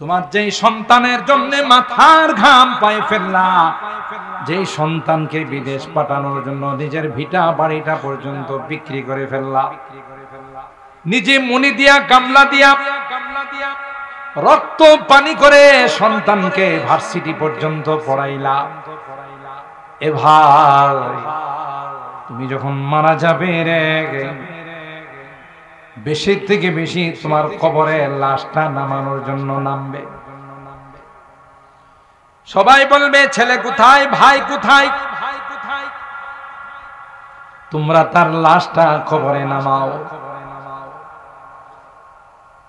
তোমার যেই সন্তানের জন্য মাথার ঘাম পায়ে ফেললা, যেই সন্তানকে বিদেশ পাঠানোর জন্য নিজের ভিটা বাড়িটা পর্যন্ত বিক্রি করে ফেললা, নিজে মনি দিয়া গামলা দিয়া রক্ত পানি করে সন্তানকে ভার্সিটি পর্যন্ত পড়াইলা। এ ভাই, তুমি যখন মারা যাবে রে, বেশি থেকে বেশি তোমার কবরে লাশটা নামানোর জন্য নামবে। সবাই বলবে ছেলে কোথায়, ভাই কোথায়, তোমরা তার লাশটা কবরে নামাও।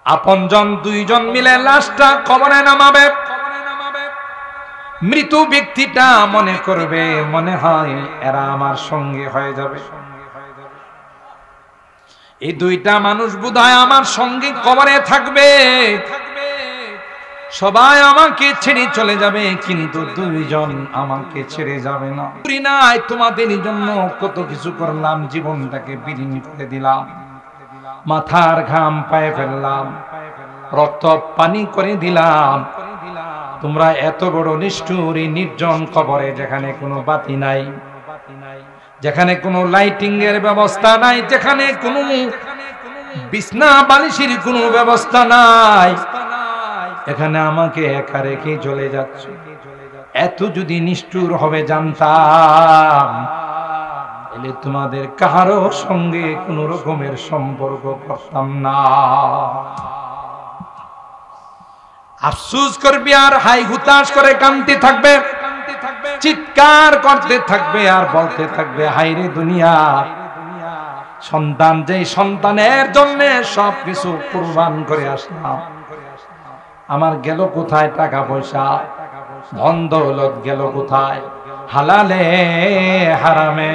আপনজন দুইজন মিলে লাশটা কবরে নামাবে। মৃত ব্যক্তিটা মনে করবে, মনে হয় এরা আমার সঙ্গে হয়ে যাবে, এই দুইটা মানুষ বোধহয় আমার সঙ্গে কবরে থাকবে, সবাই আমাকে ছেড়ে চলে যাবে, কিন্তু দুইজন আমাকে ছেড়ে যাবে না। তোমাদের জন্য কত কিছু করলাম, জীবনটাকে বিলীন করে দিলাম, মাথার ঘাম পায়ে ফেললাম, রক্ত পানি করে দিলাম, তোমরা এত বড় নিষ্ঠুর নির্জন কবরে, যেখানে কোনো বাতি নাই, যেখানে কোনো লাইটিং এর ব্যবস্থা নাই, যেখানে কোনো বিছনা বালিশের কোনো ব্যবস্থা নাই, এখানে আমাকে একা রেখে চলে যাচ্ছ। এত যদি নিষ্ঠুর হবে জানতাম, তাহলে তোমাদের কারো সঙ্গে কোনো রকমের সম্পর্ক করতাম না। আফসোস করবি আর হাই হুতাশ করে কাঁদতে থাকবে, চিৎকার করতে থাকবে আর বলতে থাকবে, হায়রে দুনিয়া, সন্তান যেই সন্তানের জন্য সবকিছু কুরবান করে আসলাম, আমার গেল কোথায় টাকা পয়সা, ধন দৌলত গেল কোথায়, হালালে হারামে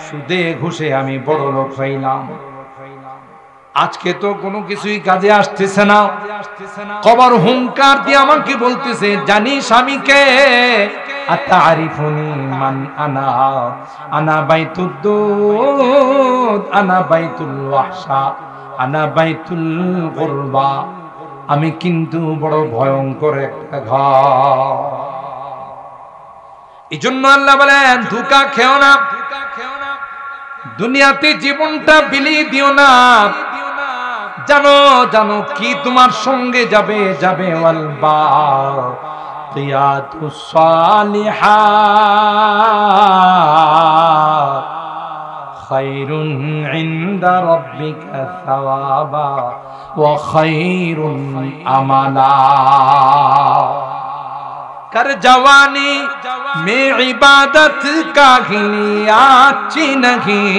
সুদে ঘুষে আমি বড় লোক হইলাম, আজকে তো কোনো কিছুই কাজে আসতেছে না। কবর হুঙ্কার দিয়ে আমাকে বলতেছে, জানিস আমি কে? আতারিফুনি মান আনা, আনা বাইতুদ দুদ, আনা বাইতুল ওয়াহশা, আনা বাইতুল গুরবা, আমি কিন্তু বড় ভয়ঙ্কর একটা ঘর। এই জন্য আল্লাহ বলেন, ধোঁকা খেও না, দুনিয়াতে জীবনটা বিলিয়ে দিও না। জানো জানো কি তোমার সঙ্গে যাবে, যাবে ওয়াল বাকিয়াতুস সালিহাত খায়রুন ইনদা রাব্বিকা সাওয়াবা ওয়া খায়রুন আমালা। कर जवानी में इबादत काहिली आची नहीं।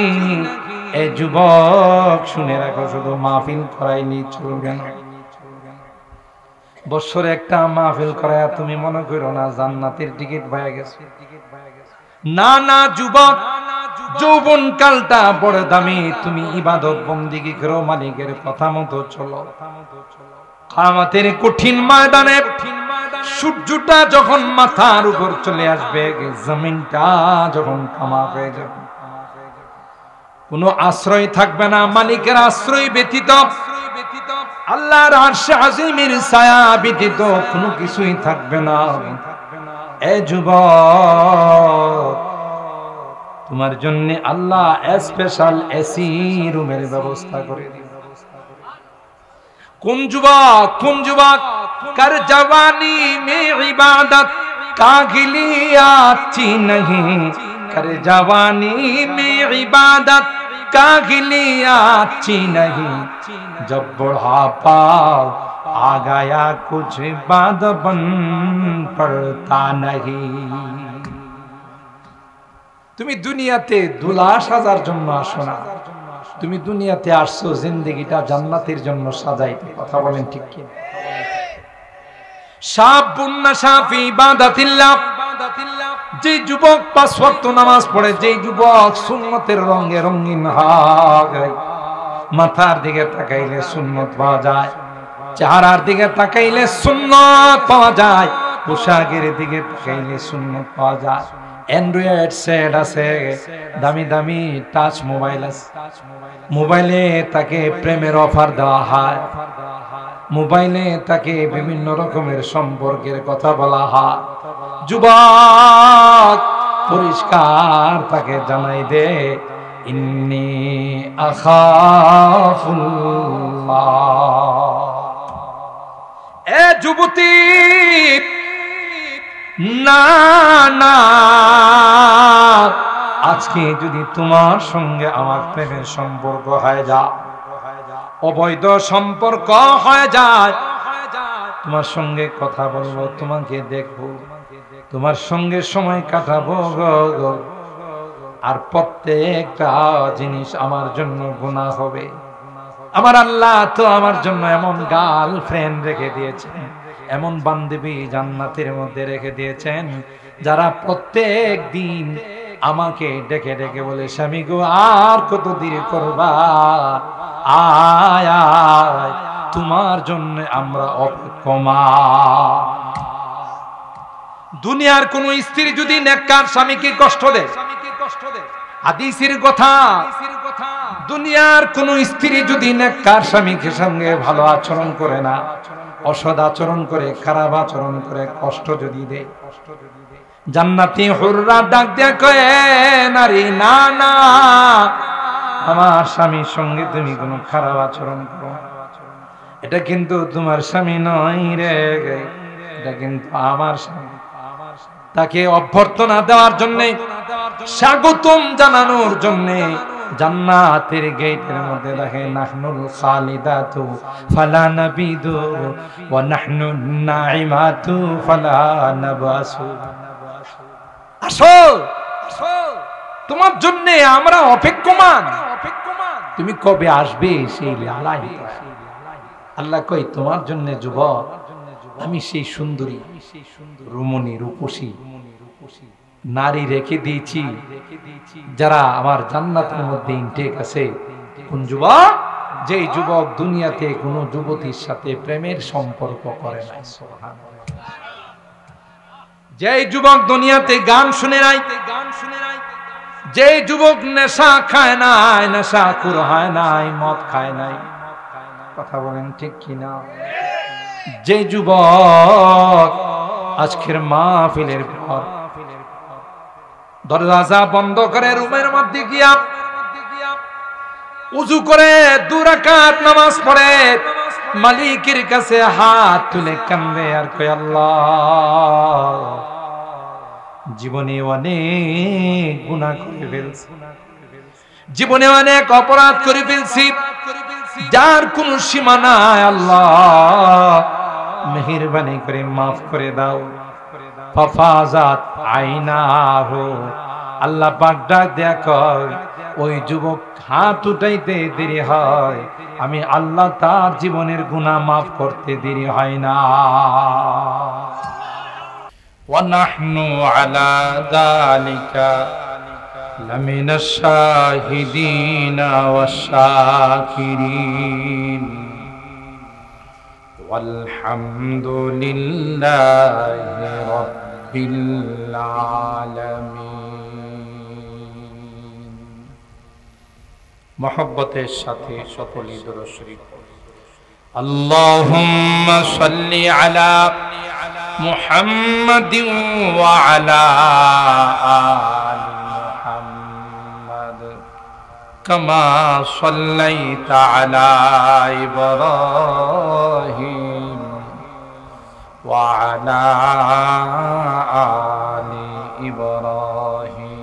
এ যুবক শুনে রাখো, শুধু মাহফিল করাইলি চলবে না। বছরে একটা মাহফিল করায় তুমি মনে করো না জান্নাতের টিকিট পাওয়া গেছে। না না যুবক, যৌবন কালটা বড় দামি, তুমি ইবাদত বন্দেগী করো, মালিকের কথা মতো চলো। কিয়ামতের কঠিন ময়দানে সূর্যটা যখন মাথার উপর চলে আসবে, জমিনটা যখন তামা হয়ে যাবে, কোনো আশ্রয় থাকবে না মালিকের আশ্রয় ব্যতীত, আল্লাহর আরশে আজিমের ছায়া ব্যতীত কোনো কিছুই থাকবে না। এ যুবক, তোমার জন্য আল্লাহ স্পেশাল এসি রুমের ব্যবস্থা করে দিবেন। কোন যুবক, কোন যুবক कर जवानी में इबादत कागिली आची नहीं, कर जवानी में इबादत कागिली आची नहीं, जब बुढ़ापा आ गया कुछ बात बन पड़ता नहीं। তুমি দুনিয়াতে দুলা সাজার জন্য আসো না, তুমি দুনিয়াতে আসছো জিন্দেগিটা জান্নাতের জন্য সাজাইতে। কথা বলেন ঠিক কি? যে যুবক 5 ওয়াক্ত নামাজ পড়ে, যে যুবক সুন্নতের রঙে রঙিন হয়, মাথার দিকে তাকাইলে সুন্নত পাওয়া যায়, চেহারার দিকে তাকাইলে সুন্নত পাওয়া যায়, পোশাকের দিকে তাকাইলে সুন্নত পাওয়া যায়। অ্যান্ড্রয়েড সেট আছে, দামি দামি টাচ মোবাইল আছে, মোবাইলে তাকে প্রেমের অফার দেওয়া হয়, মোবাইলে তাকে বিভিন্ন রকমের সম্পর্কের কথা বলা হয়। যুবক পরিষ্কার তাকে জানাই দে, ইন্নী আখাফুল্লাহ। এ যুবতী, না না, আজকে যদি তোমার সঙ্গে আমার প্রেমের সম্পর্ক হয়ে যায়, অবৈধ সম্পর্ক হয়ে যায়, তোমার সঙ্গে কথা বলবো, তোমাকে দেখবো, তোমার সঙ্গে সময় কাটাবো, আর প্রত্যেকটা জিনিস আমার জন্য গুনাহ হবে। আমার আল্লাহ তো আমার জন্য এমন গার্লফ্রেন্ড রেখে দিয়েছেন, এমন বান্ধবী জান্নাতের মধ্যে রেখে দিয়েছেন, যারা প্রত্যেক দিন আমাকে ডেকে ডেকে বলে, স্বামী গো আর কত দেরি করবা, আয় আয়, তোমার জন্য আমরা অপেক্ষমান। দুনিয়ার কোন স্ত্রী যদি নেককার স্বামীকে কষ্ট দেয়, হাদিসের কথা, দুনিয়ার কোন স্ত্রী যদি নেককার স্বামীকে সঙ্গে ভালো আচরণ করে না, অসৎ আচরণ করে, খারাপ আচরণ করে, কষ্ট যদি দেয়, জান্নাতি হুররা ডাক দেয়া কয়, নারী না না, আমার স্বামীর সঙ্গে তুমি কোনো খারাপ আচরণ করো, এটা কিন্তু তোমার স্বামী নয় রে, এটা কিন্তু আমার স্বামী। তাকে অভ্যর্থনা দেওয়ার জন্য, স্বাগতম জানানোর জন্য জান্নাতের গেটের মধ্যে দেখে, নাহনুল খালিদাতু ফালা নাবিদু ওয়া নাহনুন নাইমাতু ফালা নাবাসু। আসো, তোমার জন্য আমরা অপেক্ষমান, তুমি কবে আসবে সেই লালাই। আল্লাহ কই, তোমার জন্য যুবক আমি সেই সুন্দরী রমণী রূপসী নারী রেখে দিয়েছি, যারা আমার জান্নাতের মধ্যে ইনটেক আছে। কোন যুবক? যেই যুবক দুনিয়াতে কোন যুবতীর সাথে প্রেমের সম্পর্ক করে নাই। যেই যুবক দুনিয়াতে গান শুনে নাই, যেই যুবক নেশা খায় নাই, নেশাখোর হয় নাই, মদ খায় নাই, কথা বলেন ঠিক কিনা? যে যুবক আজকের মাহফিলের পর দরজা বন্ধ করে রুমের মধ্যে গিয়া উযু করে 2 রাকাত নামাজ পড়ে মালিকের কাছে হাত তুলে কান্দে আর কয়, আল্লাহ, জীবনে অনেক গুনাহ করে ফেলছি, জীবনে অনেক অপরাধ করে ফেলছি, যার কোনো সীমা নাই, আল্লাহ মেহেরবানি করে মাফ করে দাও। ফাফাজাত আইনাহু, আল্লাহ পাক ডাক দেয়া কয়, ওই যুবক হাত উঠাইতে দেরি হয়, আমি আল্লাহ তার জীবনের গুনাহ মাফ করতে দেরি হয় না। ওয়া নাহনু আলা যালিকা লামিনাশ শাহিদিনা ওয়াশ শাকিরিন ওয়ালহামদুলিল্লাহি রাব্বিল আলামিন। মহব্বতের সাথে সকলেই দরুদ শরীফ পড়ি। আল্লাহুম্মা সাল্লি আলা মুহাম্মাদিন ওয়া আলা আলি মুহাম্মাদ কামা সাল্লাইতা আলা ইব্রাহিম ওয়া আলা আলি ইব্রাহিম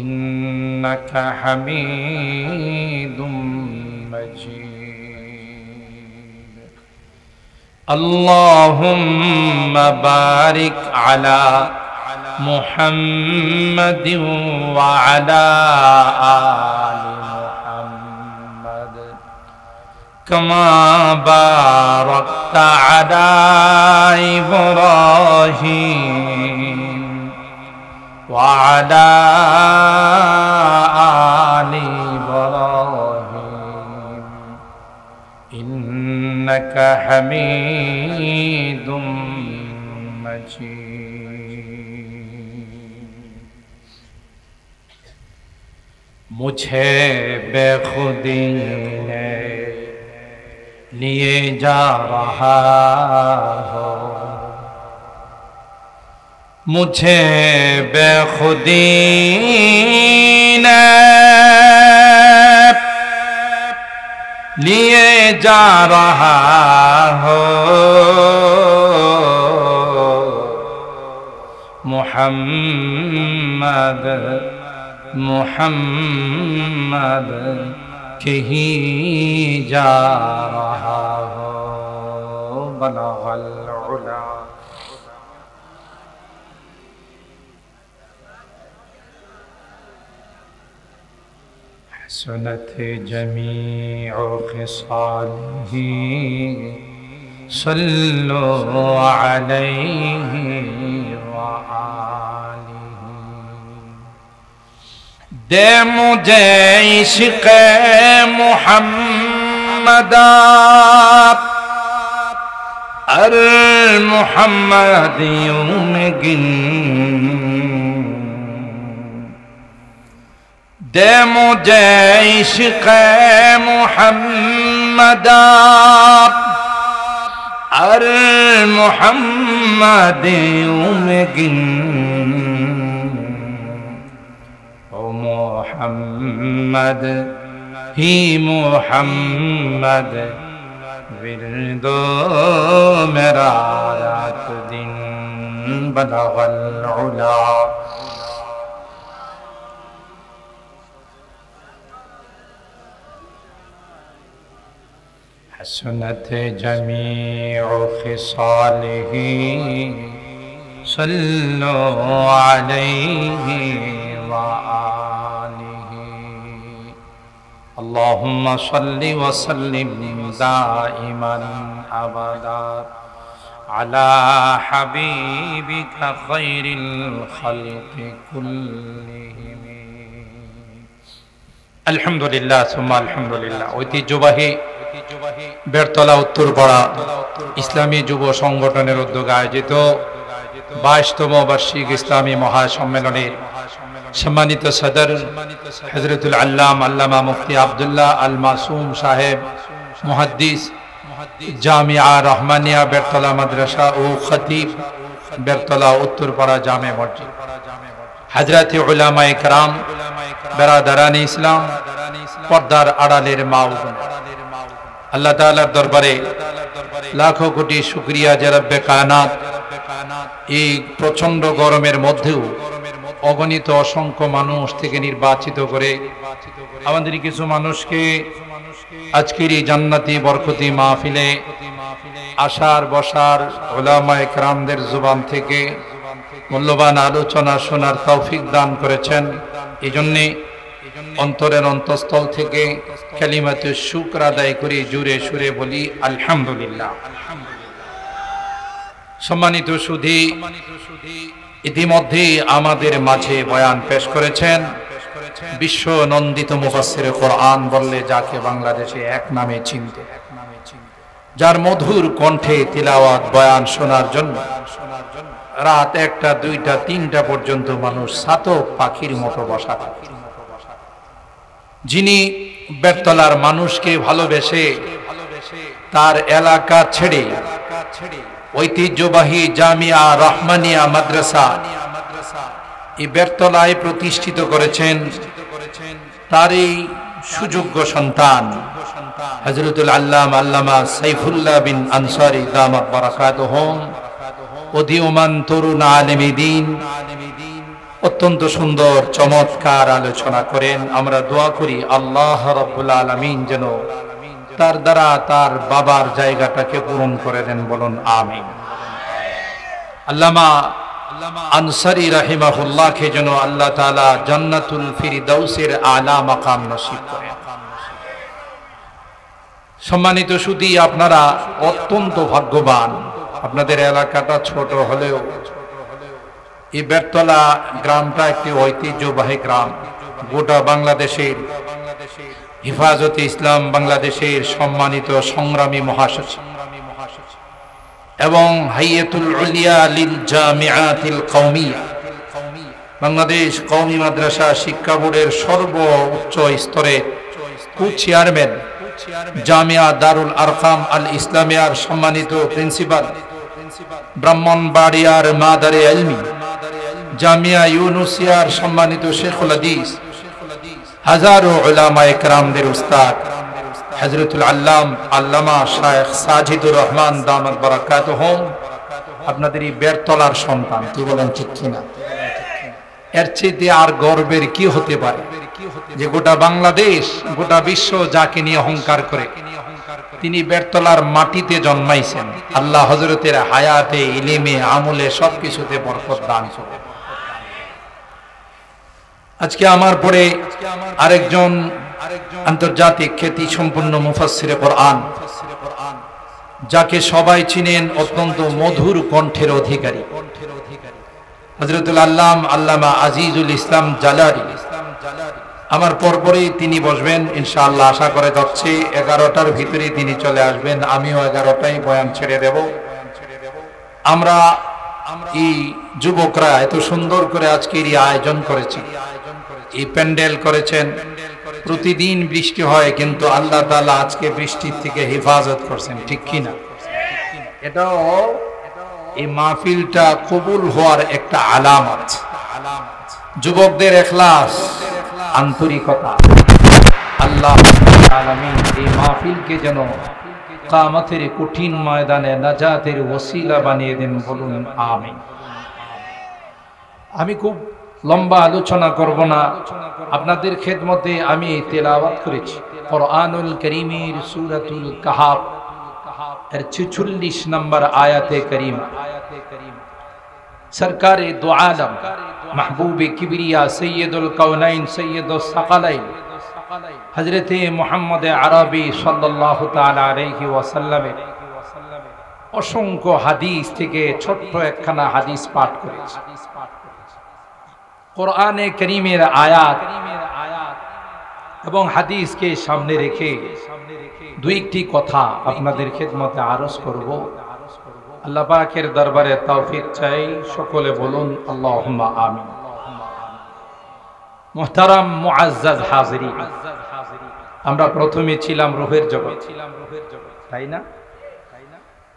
ইন্নাকা হামিদুম মাজিদ। আল্লাহুম্মা বারিক আলা মুহাম্মাদিন ওয়া আলা আলি মুহাম্মাদ কামা বারাকতা আলা ইব্রাহিম ওয়া আলা আলি ইব্রাহিম ইন্নাকা হামিদুম মাজিদ। मुझे बेखुदी ने लिए जा रहा हो, मुझे बेखुदी ने लिए जा रहा हो, मुहम्मद मुहम्मद कहीं जा रहा हो, बलगल उला। हसनत जमीउ खिसालिही सल्लु अलैहि व आलिही। दे मुझे इश्क़ मुहम्मदा अर मुहम्मदियों में गिन, दे मुझे इश्क़ मुहम्मदा अर मुहम्मदियों में गिन, ओ मुहम्मद ही मुहम्मद विरदो मेरा रात दिन, बलगल उला। हसनत जमीउ खिसालिही सल्लु अलैहि व आलिही। अल्लाहुम्मा सल्लि व सल्लिम दाइमन अबदा अला हबीबिका खैरिल खल्क़ि कुल्लिहिम। अल्हम्दुलिल्लाह सुम्मा अल्हम्दुलिल्लाह। ঐতিহ্যবাহী বেরতলা উত্তরপাড়া ইসলামী যুব সংগঠনের উদ্যোগে আয়োজিত 22তম বার্ষিক ইসলামী মহাসম্মেলনের সম্মানিত সদর হযরতুল আল্লামা মুফতি আব্দুল্লাহ আল মাসুম সাহেব মুহাদ্দিস জামিয়া রহমানিয়া বেরতলা মাদ্রাসা ও খতিব বেরতলা উত্তরপাড়া জামে মসজিদ, হযরত উলামায়ে কেরাম, বেরাদারানে ইসলাম, পর্দার আড়ালের মা ও বোন, আল্লাহ তাআলার দরবারে লাখো কোটি শুকরিয়া যে রব্বে কায়নাত এই প্রচন্ড গরমের মধ্যেও অগণিত অসংখ্য মানুষ থেকে নির্বাচিত করে আমাদের কিছু মানুষকে আজকের এই জান্নাতি বরকতি মাহফিলে আসার বসার উলামায়ে কেরামদের জবান থেকে মূল্যবান আলোচনা শোনার তৌফিক দান করেছেন। এই জন্যে অন্তরের অন্তঃস্থল থেকে কালিমাতুশ শুকর আদায় করি, জুড়ে সুরে বলি আলহামদুলিল্লাহ। সম্মানিত সুধী, ইতিমধ্যে আমাদের মাঝে বয়ান পেশ করেছেন বিশ্ব নন্দিত মুফাসসিরে কোরআন বললে যাকে বাংলাদেশে এক নামে চিনত, যার মধুর কণ্ঠে তিলাওয়াত বয়ান শোনার জন্য রাত 1টা 2টা 3টা পর্যন্ত মানুষ ছাতক পাখির মতো বসা থাকে, যিনি বেরতলার মানুষকে ভালোবেসে তার এলাকা ছেড়ে ঐতিহ্যবাহী জামিয়া রহমানিয়া মাদ্রাসা এই বেরতলায় প্রতিষ্ঠিত করেছেন, তার এই সুযোগ্য সন্তান হযরতুল আল্লামা সাইফুল্লাহ বিন আনসারী দামাত বারাকাতুহুম উদীয়মান তরুণ আলেমে দ্বীন অত্যন্ত সুন্দর চমৎকার আলোচনা করেন। আমরা দোয়া করি আল্লাহ রাব্বুল আলামিন যেন তার দ্বারা তার বাবার জায়গাটাকে পূরণ করে দেন, বলুন আমিন। আল্লামা আনসারী রাহিমাহুল্লাহকে যেন আল্লাহ তাআলা জান্নাতুল ফিরদাউসের আলা মাকাম নসিব করেন। সম্মানিত সুধী, আপনারা অত্যন্ত ভাগ্যবান। আপনাদের এলাকাটা ছোট হলেও এই বেরতলা গ্রামটা একটি ঐতিহ্যবাহী গ্রাম। গোটা বাংলাদেশের হিফাজতে ইসলাম বাংলাদেশের সম্মানিত সংগ্রামী মহাসচিব এবং হাইয়াতুল উলিয়া লিল জামিআতিল কওমিয়া বাংলাদেশ কওমি মাদ্রাসা শিক্ষা বোর্ডের সর্বোচ্চ স্তরের চেয়ারম্যান জামিয়া দারুল আরকাম আল ইসলামিয়ার সম্মানিত প্রিন্সিপাল, ব্রাহ্মণবাড়িয়ার মাদারে ইলমি, জামিয়া ইউনুসিয়ার সম্মানিত শেখুল হাদিস, হাজারো উলামায়ে কেরামদের উস্তাদ হযরতুল আল্লামা শায়েখ সাজিদুর রহমান দামাত বারাকাতুহুম আপনাদের এই বেরতলার সন্তান। কি বলেন ঠিক কিনা? এর চেয়ে আর গর্বের কি হতে পারে যে গোটা বাংলাদেশ, গোটা বিশ্ব যাকে নিয়ে অহংকার করে, তিনি বেরতলার মাটিতে জন্মাইছেন। আল্লাহ হযরতের হায়াতে, ইলমে, আমলে সবকিছুতে বরকত দান করুন। আজকে আমার পরে আরেকজন আন্তর্জাতিক খ্যাতি সম্পন্ন মুফাসসিরে কোরআন, যাকে সবাই চিনেন অত্যন্ত মধুর কণ্ঠের অধিকারী, হযরতুল আল্লামা আজিজুল ইসলাম জালালি। আমার পরপরই তিনি বসবেন ইনশাআল্লাহ। আশা করে যাচ্ছি 11টার ভিতরে তিনি চলে আসবেন। আমিও 11টায় বয়ান ছেড়ে দেব। আমরা এই যুবকরা এত সুন্দর করে আজকের এই আয়োজন করেছি, এই প্যান্ডেল করেছেন। প্রতিদিন বৃষ্টি হয়, কিন্তু আল্লাহ তাআলা আজকে বৃষ্টির থেকে হেফাজত করছেন, ঠিক কিনা? এটাও এই মাহফিলটা কবুল হওয়ার একটা আলামত। যুবকদের ইখলাস, আন্তরিকতা, আল্লাহ আলামিন এই মাহফিলকে যেন কিয়ামতের কঠিন ময়দানে নাজাতের ওসিলা বানিয়ে দেন, বলুন আমিন। আমি খুব লম্বা আলোচনা করব না, আপনাদের খেদমতে আমি তেলাওয়াত করেছি কোরআনুল কারীমের সূরাতুল কাহফ এর 46 নম্বর আয়াতে কারীমা। সরকারে দু আলম, মাহবুবে কিবরিয়া, সৈয়দুল কাউনাইন, সৈয়দুস সাকালাইন হযরতে মুহাম্মদ আরবি সাল্লাল্লাহু তাআলা আলাইহি ওয়াসাল্লামের অসংখ্য হাদিস থেকে ছোট্ট একখানা হাদিস পাঠ করেছি। কোরআনে কারীমের আয়াত এবং হাদিসকে সামনে রেখে দুই একটি কথা আপনাদের খেদমতে আরজ করব। আল্লাহ পাকের দরবারে তৌফিক চাই, সকলে বলুন আল্লাহুম্মা আমিন। মুহতারাম মুআজ্জাজ হাজিরিন, আমরা প্রথমে ছিলাম রূহের জগৎ, তাই না?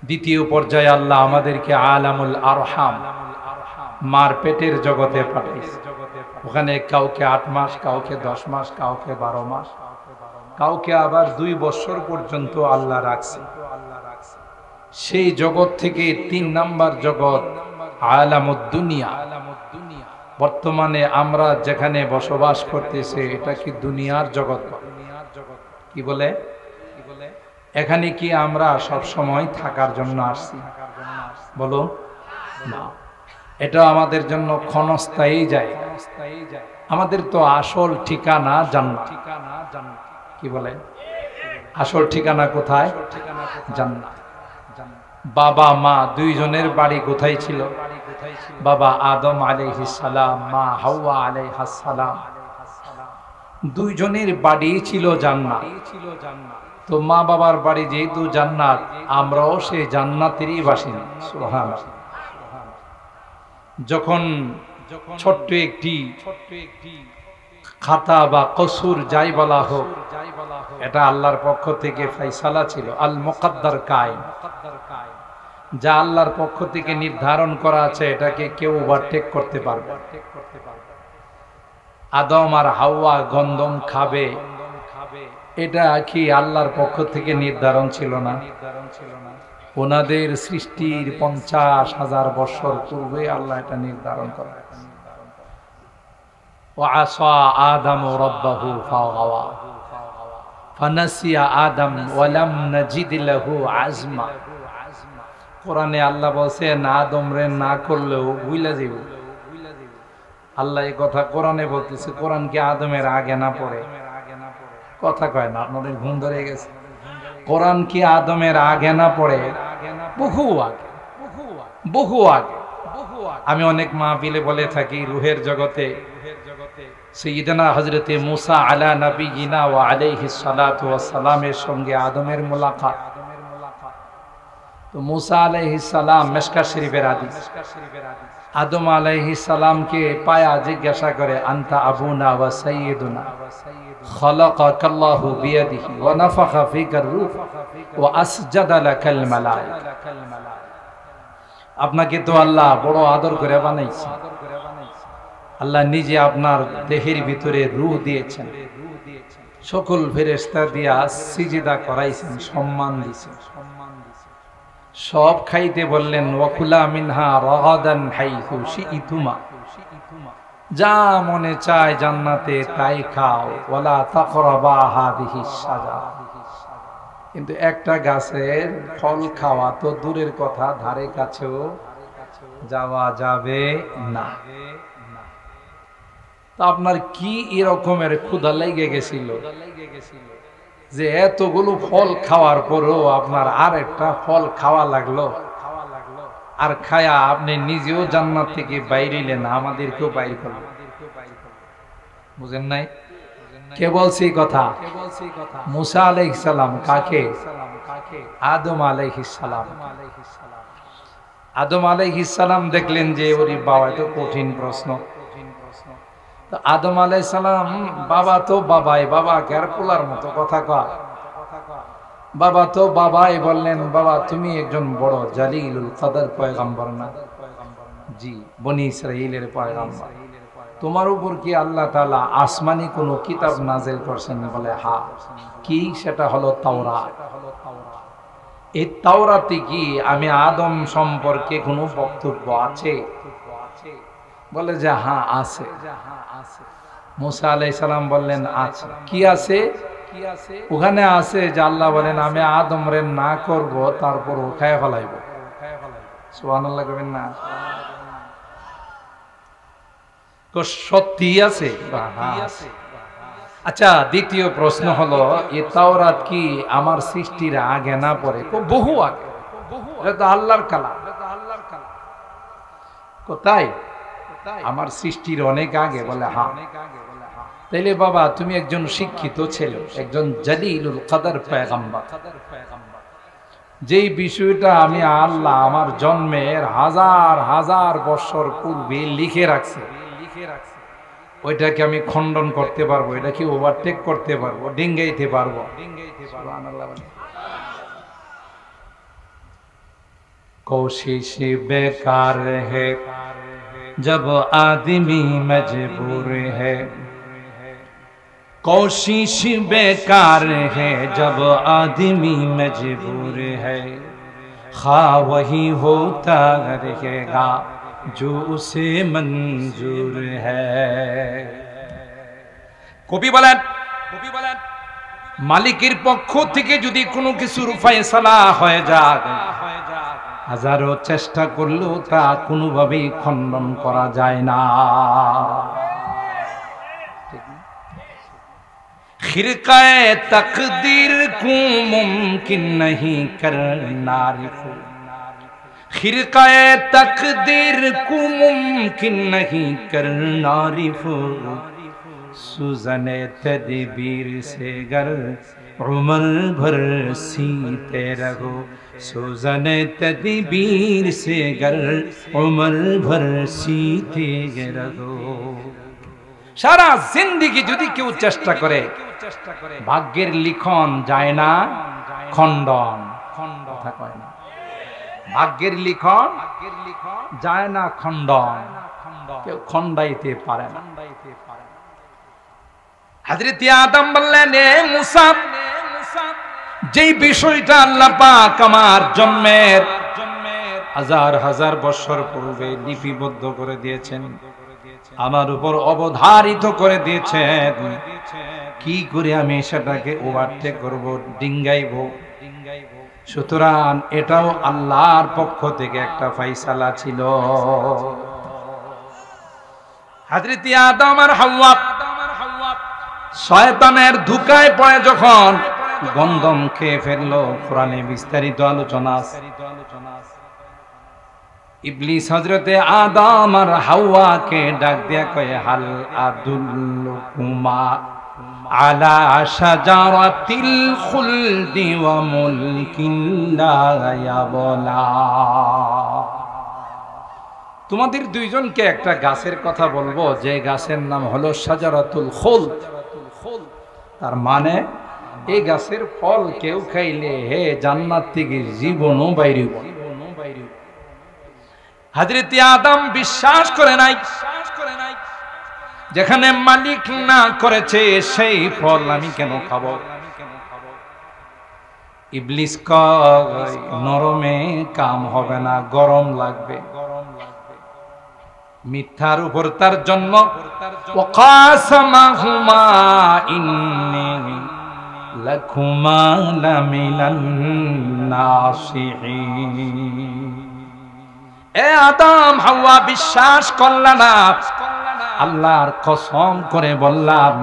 দ্বিতীয় পর্যায়ে আল্লাহ আমাদেরকে আলামুল আরহাম, মার পেটের জগতে পাঠাইছে। ওখানে কাউকে 8 মাস, কাউকে 10 মাস, কাউকে 12 মাস, কাউকে আবার 2 বছর পর্যন্ত আল্লাহ রাখছে। সেই জগৎ থেকে 3 নাম্বার জগৎ আলামুদ দুনিয়া। বর্তমানে আমরা যেখানে বসবাস করতেছি এটা কি দুনিয়ার জগৎ? কি বলে? এখানে কি আমরা সব সময় থাকার জন্য আসছি? বলো না, এটা আমাদের জন্য ক্ষণস্থায়ী জায়গা। আমাদের তো আসল ঠিকানা জান্নাত। কি বলে? আসল ঠিকানা কোথায়? জান্নাত। বাবা মা দুইজনের বাড়ি কোথায় ছিল? বাবা আদম আলাইহিস সালাম, মা হাওয়া আলাইহাস সালাম, দুইজনের বাড়ি ছিল জান্নাত। তো মা বাবার বাড়ি যেহেতু জান্নাত, আমরাও সেই জান্নাতেরই বাসিন্দা। সুবহানাল্লাহ। যখন ছোট্ট একটি খাতা বা কসুর যাই বলা হোক, এটা আল্লাহর পক্ষ থেকে ফয়সালা ছিল, আল মুকদ্দার কায়েম, যা আল্লাহর পক্ষ থেকে নির্ধারণ করা আছে, এটাকে কেউ ওভারটেক করতে পারবে। আদম আর হাওয়া গন্ধম খাবে, এটা কি আল্লাহর পক্ষ থেকে নির্ধারণ ছিল না? ওনাদের সৃষ্টির 50,000 বছর পূর্বে আল্লাহ এটা নির্ধারণ করা। ওয়াসা আদম রাব্বাহু ফাগাওয়া ফানাসিয়া আদম ওয়া লাম নাজিদ লাহু আজমা। কোরআনে আল্লাহ বলেন আদম রে না করলেও ভুলে যাবে। আল্লাহ এই কথা কোরআনে বলতেছে। কোরআন কি আদমের আগে না পড়ে? কথা কয় না, আপনাদের ঘুম ধরে গেছে। কোরআন কি আদমের আগে না পড়ে? বহু আগে, বহু আগে। আমি অনেক মাহফিলে বলে থাকি, রুহের জগতে সাইয়্যিদানা হযরতে মুসা আলা নবিয়িনা ওয়া আলাইহিস সালাতু ওয়াস সালামের সঙ্গে আদমের মুলাকাত। তো মুসা আলাইহিস সালাম, মিশকাত শরীফের হাদিস, আদম আলাইহিস সালামকে পায়া জিজ্ঞাসা করে, আনতা আবুনা ওয়া সাইয়্যিদুনা খালাকাকাল্লাহু বিয়াদিহি ওয়া নাফাখা ফিকার রূহ ওয়া আসজাদা লাকাল মালায়েকা। আপনাকে তো আল্লাহ বড় আদর করে বানাইছে, আল্লাহ নিজে আপনার দেহের ভিতরে রূহ দিয়েছেন, সকল ফেরেশতা দিয়া সিজদা করাইছেন, সম্মান দিয়েছেন, সব খাইতে বললেন, ওয়াকুলা মিনহা রাগাদান হাইথু শিইতুমা, যা মনে চায় জান্নাতে তাই খাও, ওয়ালা তাকরাবা হাদিহিস শাজারা। কিন্তু একটা গাছের ফল খাওয়া তো দূরের কথা, ধারে কাছেও যাওয়া যাবে না। তা আপনার কি এরকমের ক্ষুধা লেগে গেছিল যে এতগুলো ফল খাওয়ার পরেও আপনার আর একটা ফল খাওয়া লাগলো, আর খায়া আপনি নিজেও জান্নাত থেকে বাইরিলেন, আমাদেরকেও বাইর করলেন? বুঝেন নাই? কে বলছে এই কথা? মুসা আলাইহিস সালাম। কাকে? আদম আলাইহিস সালাম। আদম আলাইহিস সালাম দেখলেন যে ওরে বাবা, এত কঠিন প্রশ্ন। তো আদম আলাইহিস সালাম, বাবা তো বাবাই, বাবা কার পোলার মতো কথা কয়, বাবা তো বাবাই বললেন, বাবা তুমি একজন বড় জালিলুল কদর পয়গম্বর না? জি, বনি ইসরাইলের পয়গম্বর। তোমার উপর কি আল্লাহ তাআলা আসমানি কোনো কিতাব নাযিল করছেন? বলে হ্যাঁ। কি? সেটা হলো তাওরাত। এই তাওরাতে কি আমি আদম সম্পর্কে কোনো বক্তব্য আছে? বলে যে হ্যাঁ আছে। মুসা আলাইহিস সালাম বললেন আছে। কি আছে? ওখানে আছে যে আল্লাহ বলেন, আমি আদম রে না করব, তারপর ও খায় ফেলাইব। সুবহানাল্লাহ কইবেন না? সত্যি আছে? আচ্ছা, দ্বিতীয় প্রশ্ন হলো, এই তাওরাত কি আমার সৃষ্টির আগে না পরে? বহু আগে। এটা তো আল্লাহর কালাম। কোথায়? আমার সৃষ্টির অনেক আগে। বলে হ্যাঁ। তাইলে বাবা তুমি একজন শিক্ষিত ছেলে, একজন জালিলুল কদর পয়গম্বর, যেই বিষয়টা আমি আল্লাহ আমার জন্মের হাজার হাজার বছর পূর্বে লিখে রাখছে, ওইটাকে আমি খণ্ডন করতে পারবো? এটা কি ওভারটেক করতে পারবো? ডিঙ্গাইতে পারবো? কোশিশ বেকার হে जब आदमी मजबूर है, कोशिश बेकार है जब आदमी मजबूर है, खा वही होता रहेगा जो उसे मंजूर है। কবি বলেন, মালিকের পক্ষ থেকে যদি কোনো কিছুর ফয়সালা হয়ে যায়, হাজারো চেষ্টা করলেও তা কোনোভাবেই খণ্ডন করা যায় না। খিরকায়ে তাকদীর কো মুমকিন नहीं करना रिफू, খিরকায়ে তাকদীর কো মুমকিন नहीं करना रिफू, सूजने तदबीर से गर उम्र भर सीते रहो, सूजने तदबीर से गर उम्र भर सीते रहो। সারা জিন্দেগি যদি কেউ চেষ্টা করে, ভাগ্যের লিখন যায় না খণ্ডন। কথা কয় না, ভাগ্যের লিখন যায় না খণ্ডন, কেউ খণ্ডাইতে পারে না। হযরত আদম বললেন, এ মুসা, যেই বিষয়টা আল্লাহ পাক আমার জন্মের হাজার হাজার বছর পূর্বে লিপিবদ্ধ করে দিয়েছেন, আমার উপর অবধারিত করে দিয়েছেন, কি করে আমি সেটাকে ওভারটেক করব, ডিঙ্গাইব? সুতরাং এটাও আল্লাহর পক্ষ থেকে একটা ফয়সালা ছিল। হযরত আদম আর হাওয়া শয়তানের ধোঁকায় পড়ে যখন গন্ধম খেয়ে ফেললো, কোরআনে বিস্তারিত আলোচনা আছে। ইবলিস হযরতে আদম আর হাওয়াকে ডাক দিয়া কয়, হাল আদুল্লুকুমা আলা শাজারাতিল খুলদি ওয়া মুলকিন লা ইয়াবলা। তোমাদের দুইজনকে একটা গাছের কথা বলবো, যে গাছের নাম হলো শাজারাতুল খুলদ। তার মানে এই গাছের ফল কেউ খাইলে হে জান্নাত থেকে জীবনও বাইরে। হযরত আদম বিশ্বাস করে নাই, যেখানে মালিক না করেছে সেই ফল আমি কেন খাবো। ইবলিস কয় নরমে কাম হবে না, গরম লাগবে। মিথ্যার উপর তার জন্ম। ওয়াকাসামাহুমা ইন্নী লাকুমা লামিনান নাসিহিন। এ আদম হাওয়া বিশ্বাস করলা না, আল্লাহর কসম করে বললাম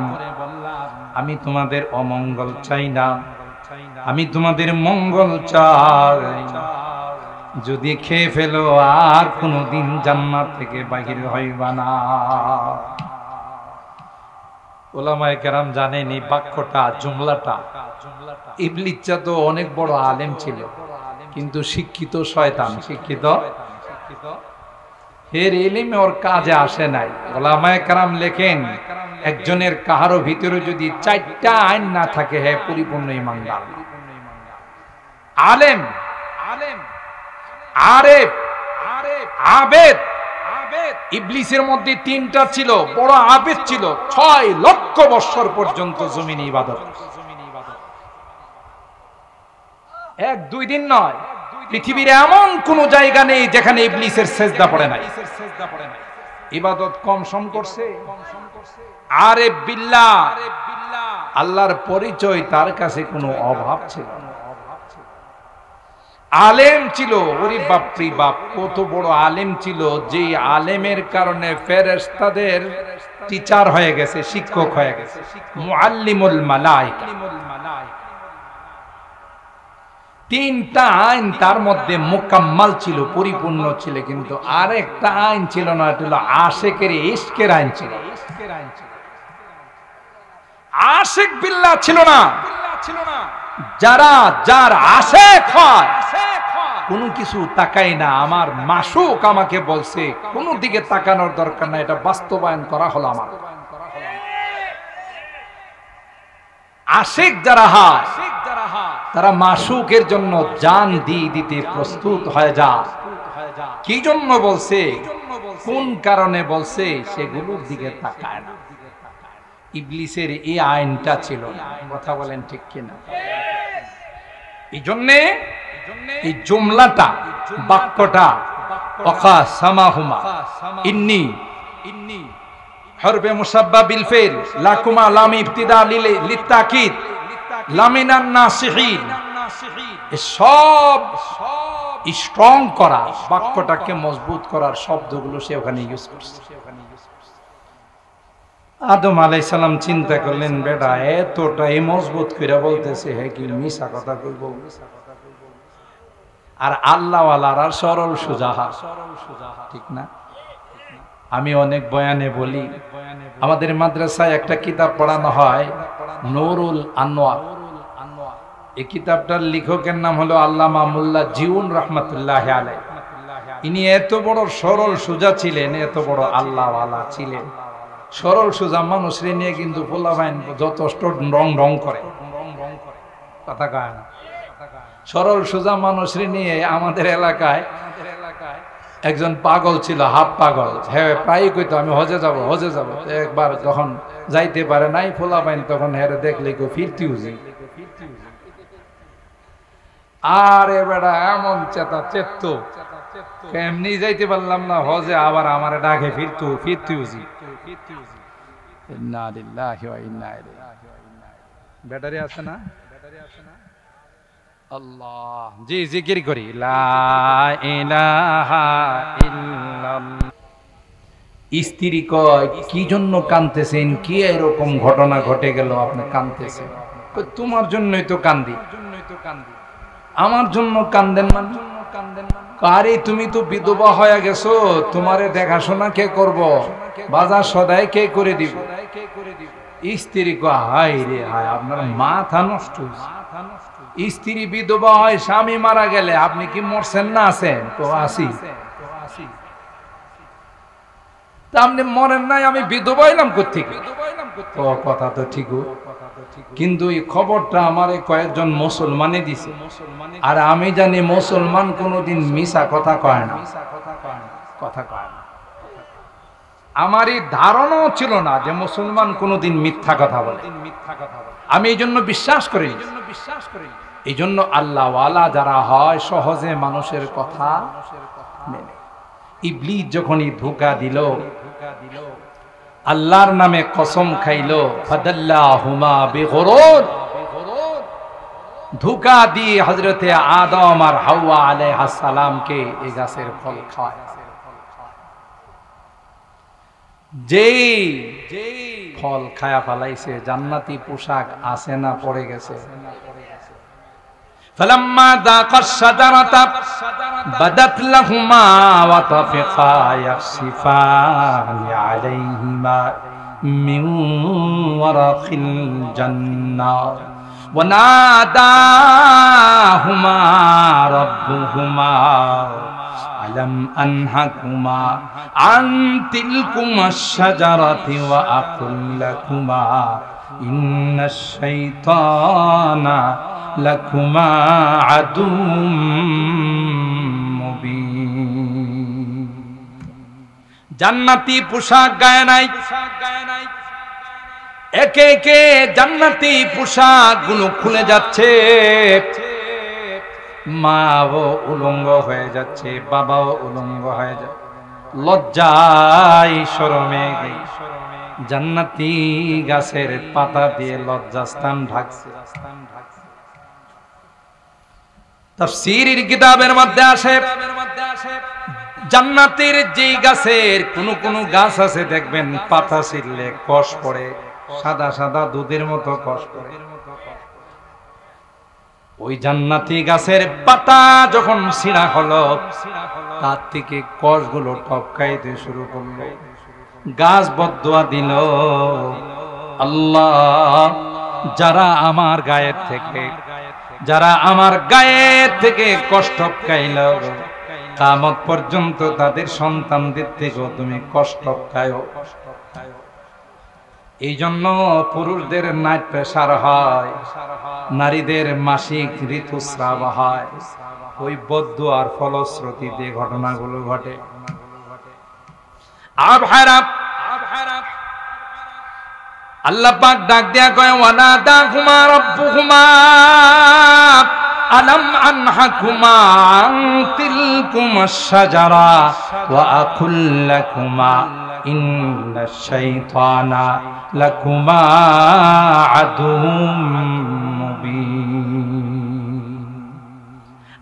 আমি তোমাদের অমঙ্গল চাই না, আমি তোমাদের মঙ্গল চাই। যদি খেয়ে ফেলো আর কোনদিন জান্নাত থেকে বাহির হইবা না। ওলামায়ে কেরাম জানেন এই বাক্যটা, জুমলাটা, ইবলিস তো অনেক বড় আলেম ছিল, কিন্তু শিক্ষিত শয়তান। শিক্ষিত এর ইলমে ওর কাজে আসে নাই। ওলামায়ে কেরাম লেখেন একজনের কাহারো ভিতরে যদি 4টা আইন না থাকে, হে পরিপূর্ণ ঈমানদার। আলেম, আরেফ, আবেদ। ইবলিসের মধ্যে 3টা ছিল, বড় আবেদ ছিল। 6 লক্ষ বছর পর্যন্ত জমিনে ইবাদত। 1-2 দিন নয়, পৃথিবীর এমন কোন জায়গা নেই যেখানে ইবলিসের সেজদা পড়ে নাই। ইবাদত কম সম করছে। আরেফ বিল্লাহ, আল্লাহর পরিচয় তার কাছে কোনো অভাব ছিল না। আলেম ছিল, ওরে বাপরি বাপ, কত বড় আলেম ছিল, যে আলেমের কারণে ফেরেশতাদের টিচার হয়ে গেছে, শিক্ষক হয়ে গেছে, মুআল্লিমুল মালায়েকা। 3টা আইন তার মধ্যে মুকাম্মাল ছিল, পরিপূর্ণ ছিল, কিন্তু আরেকটা আইন ছিল না, এটা হলো আশিকের ইশকের আইন ছিল। আশিক বিল্লাহ ছিল না। যারা যার আশিক হয় কোনো কিছু তাকাই না, আমার মাশউক আমাকে বলছে, কোনো দিকে তাকানোর দরকার না, এটা বাস্তবায়ন করা হলো আমার। আশিক যারা হয় তারা মাশউকের জন্য জান দিয়ে দিতে প্রস্তুত হয়ে যায়। কি জন্য বলছে, কোন কারণে বলছে, সেগুলোর দিকে তাকায় না। ইবলিসের এই আইনটা ছিল না। কথা বলেন ঠিক কিনা? এই জন্যে এই জুমলাটা, বাক্যটা ওয়াকাসামাহুমা ইন্নী হরফে মুসাব্বা বিল ফিল, লাকুমা লাম ইবতিদা লিতাকিদ, লামিনান নাসিহিন। সব স্ট্রং করা, বাক্যটাকে মজবুত করার শব্দগুলো সে ওখানে ইউজ করছে। আদম আলাইহিস সালাম চিন্তা করলেন, বেটা এতটাই মজবুত করে বলতেছে, হে কি মিছা কথা কইব। আর আল্লাহ ওয়ালারা সরল সোজা, ঠিক না? আমি অনেক বয়ানে বলি, আমাদের মাদ্রাসায় একটা কিতাব পড়ানো হয়, নূরুল আনোয়ার। এই কিতাবটার লেখকের নাম হলো আল্লামা মোল্লা জিউন রহমাতুল্লাহ আলাইহি। ইনি এত বড় সরল সোজা ছিলেন, এত বড় আল্লাহ ওয়ালা ছিলেন। সরল সোজা মানুষরে নিয়ে কিন্তু পোলাপাইন যথেষ্ট রং করে, কথা কয় না। সরল সোজা মানুষরে নিয়ে আমাদের এলাকায় একজন পাগল ছিল, হাফ পাগল। হ্যাঁ, প্রায়ই কইতো আমি হজে যাব, হজে যাব। একবার যখন যাইতে পারে নাই পোলাপাইন, তখন হ্যাঁ দেখলে কেউ ফিরতি উজি। আর এবারে এমন চেতা চেত, এমনি যাইতে পারলাম না হজে, আবার আমার ডাকে ফিরতি উজি। ব্যাটারি আছে না? আল্লাহ, জি জিকির করি, লা ইলাহা ইল্লাল্লাহ। স্ত্রী কয়, কি জন্য কাঁদতেছেন, কি এরকম ঘটনা ঘটে গেল আপনি কাঁদতেছেন? তোমার জন্যই তো কান্দি। আমার জন্য কান্দেন মানে? আরে তুমি তো বিধবা হয়ে গেছো, তোমারে দেখাশোনা কে করব, বাজার সদাই কে করে দিব? স্ত্রী কয় হায় রে হায়, আপনার মাথা নষ্ট হয়েছে। স্ত্রী বিধবা হয়, স্বামী মারা গেলে আপনি কি মরছেন না আছেন? তো আসি। তা আপনি মরেন নাই, আমি বিধবা হইলাম কোত্থেকে? ও কথা তো ঠিক, কিন্তু এই খবরটা আমার কয়েকজন মুসলমানে দিছে, আর আমি জানি মুসলমান কোনোদিন মিছা কথা কয় না, কথা কয় না। আমার এই ধারণাও ছিল না যে মুসলমান কোনোদিন মিথ্যা কথা বলে। আমি এই জন্য বিশ্বাস করি, এই জন্য আল্লাহওয়ালা যারা হয় সহজে মানুষের কথা মেনে। ইবলিস যখনই ধোঁকা দিল, আল্লাহর নামে কসম খাইলো, ফাদাল্লাহুমা বিগুরুর, ধোঁকা দিয়ে হযরতে আদম আর হাওয়া আলাইহিস সালামকে এই গাছের ফল খাওয়ায়। যেই ফল খায়া ফেলাইছে, জান্নাতি পোশাক আছে না পড়ে গেছে। فلما ذاقا الشجرة بدت لهما وطفقا يخصفان عليهما من ورق الجنة وناداهما ربهما ألم أنهكما عن تلكما الشجرة وأقل لكما إن الشيطان لكما عدو مبين। জান্নাতি পোশাক গায়ে নাই, একে একে জান্নাতি পোশাক গুলো খুলে যাচ্ছে, মাও উলঙ্গ হয়ে যাচ্ছে, বাবাও উলঙ্গ হয়ে যাচ্ছে। লজ্জায় শরমে জান্নাতি গাছের পাতা দিয়ে লজ্জাস্থান ঢাকছে। তাফসীরের কিতাবের মধ্যে আসে, জান্নাতের যেই গাছের কোন গাছ আছে দেখবেন পাতা ছিঁড়লে কষ পড়ে, সাদা সাদা দুধের মতো কষ পড়ে। ওই জান্নাতি গাছের পাতা যখন ছিঁড়া হলো, তার থেকে কষগুলো টপকাইতে শুরু করলো। গাছ বদদুয়া দিল, আল্লাহ যারা আমার গায়ের থেকে কষ্ট খাইল, কিয়ামত পর্যন্ত তাদের সন্তানদের থেকেও তুমি কষ্ট খাও। এই জন্য পুরুষদের নাইট প্রেসার হয়, নারীদের মাসিক ঋতুস্রাব হয়, ওই বদদুয়ার ফলশ্রুতিতে ঘটনাগুলো ঘটে। আল্লাহ পাক ডাক দেয়া কয়, ওয়ানাদাহুমা রাব্বুহুমা আলাম আনহাকুমা আন তিলকুমাশ শাজারা ওয়া আকুল লাকুমা ইন্নাশ শাইতানা লাকুমা আদুউম মুবিন।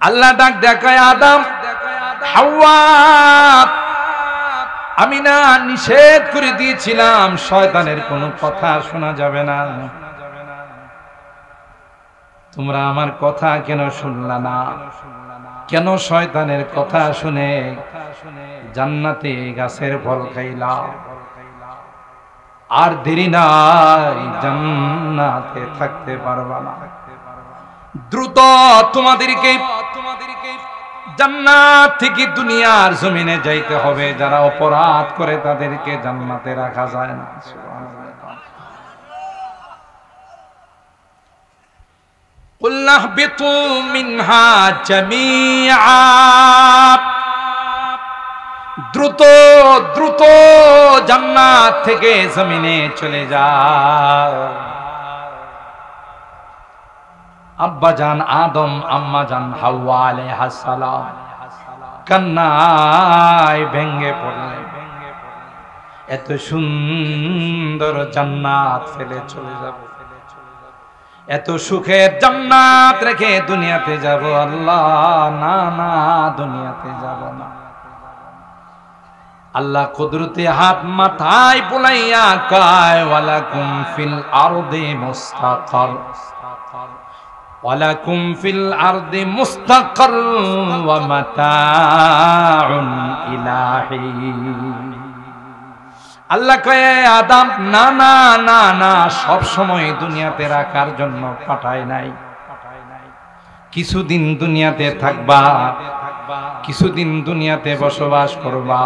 আল্লাহ ডাক দেয়া কয়, আদম হাওয়া, আমি না নিষেধ করে দিয়েছিলাম শয়তানের কোনো কথা শোনা যাবে না, তোমরা আমার কথা কেন শুনলা না? কেন শয়তানের কথা শুনে জান্নাতে গাছের ফল খাইলা? আর দেরি নাই, জান্নাতে থাকতে পারবা না। দ্রুত তোমাদেরকে জান্নাত থেকে দুনিয়ার জমিনে যাইতে হবে। যারা অপরাধ করে তাদেরকে জান্নাতে রাখা যায় না। কুল আহবিতু মিনহা জামিআ, দ্রুত দ্রুত জান্নাত থেকে জমিনে চলে যাও। আব্বাজান আদম, আম্মাজান হাওয়া আলাইহিস সালাম কান্নায় ভেঙে পড়লেন। এত সুন্দর জান্নাত ফেলে চলে যাব, এত সুখের জান্নাত রেখে দুনিয়াতে যাব? আল্লাহ না না, দুনিয়াতে যাব না। আল্লাহ কুদরতে হাত মাথায় বুলাইয়া কয়, ওয়ালাকুম ফিল আরদি মুস্তাকার, ওয়ালাকুম ফিল আরদি মুস্তাকার ওয়া মাতাউন ইলাহি। আল্লাহ কয়ে আদম না না না না, সব সময় দুনিয়াতে রাখার জন্য পাঠায় নাই। কিছুদিন দুনিয়াতে থাকবা, কিছুদিন দুনিয়াতে বসবাস করবা,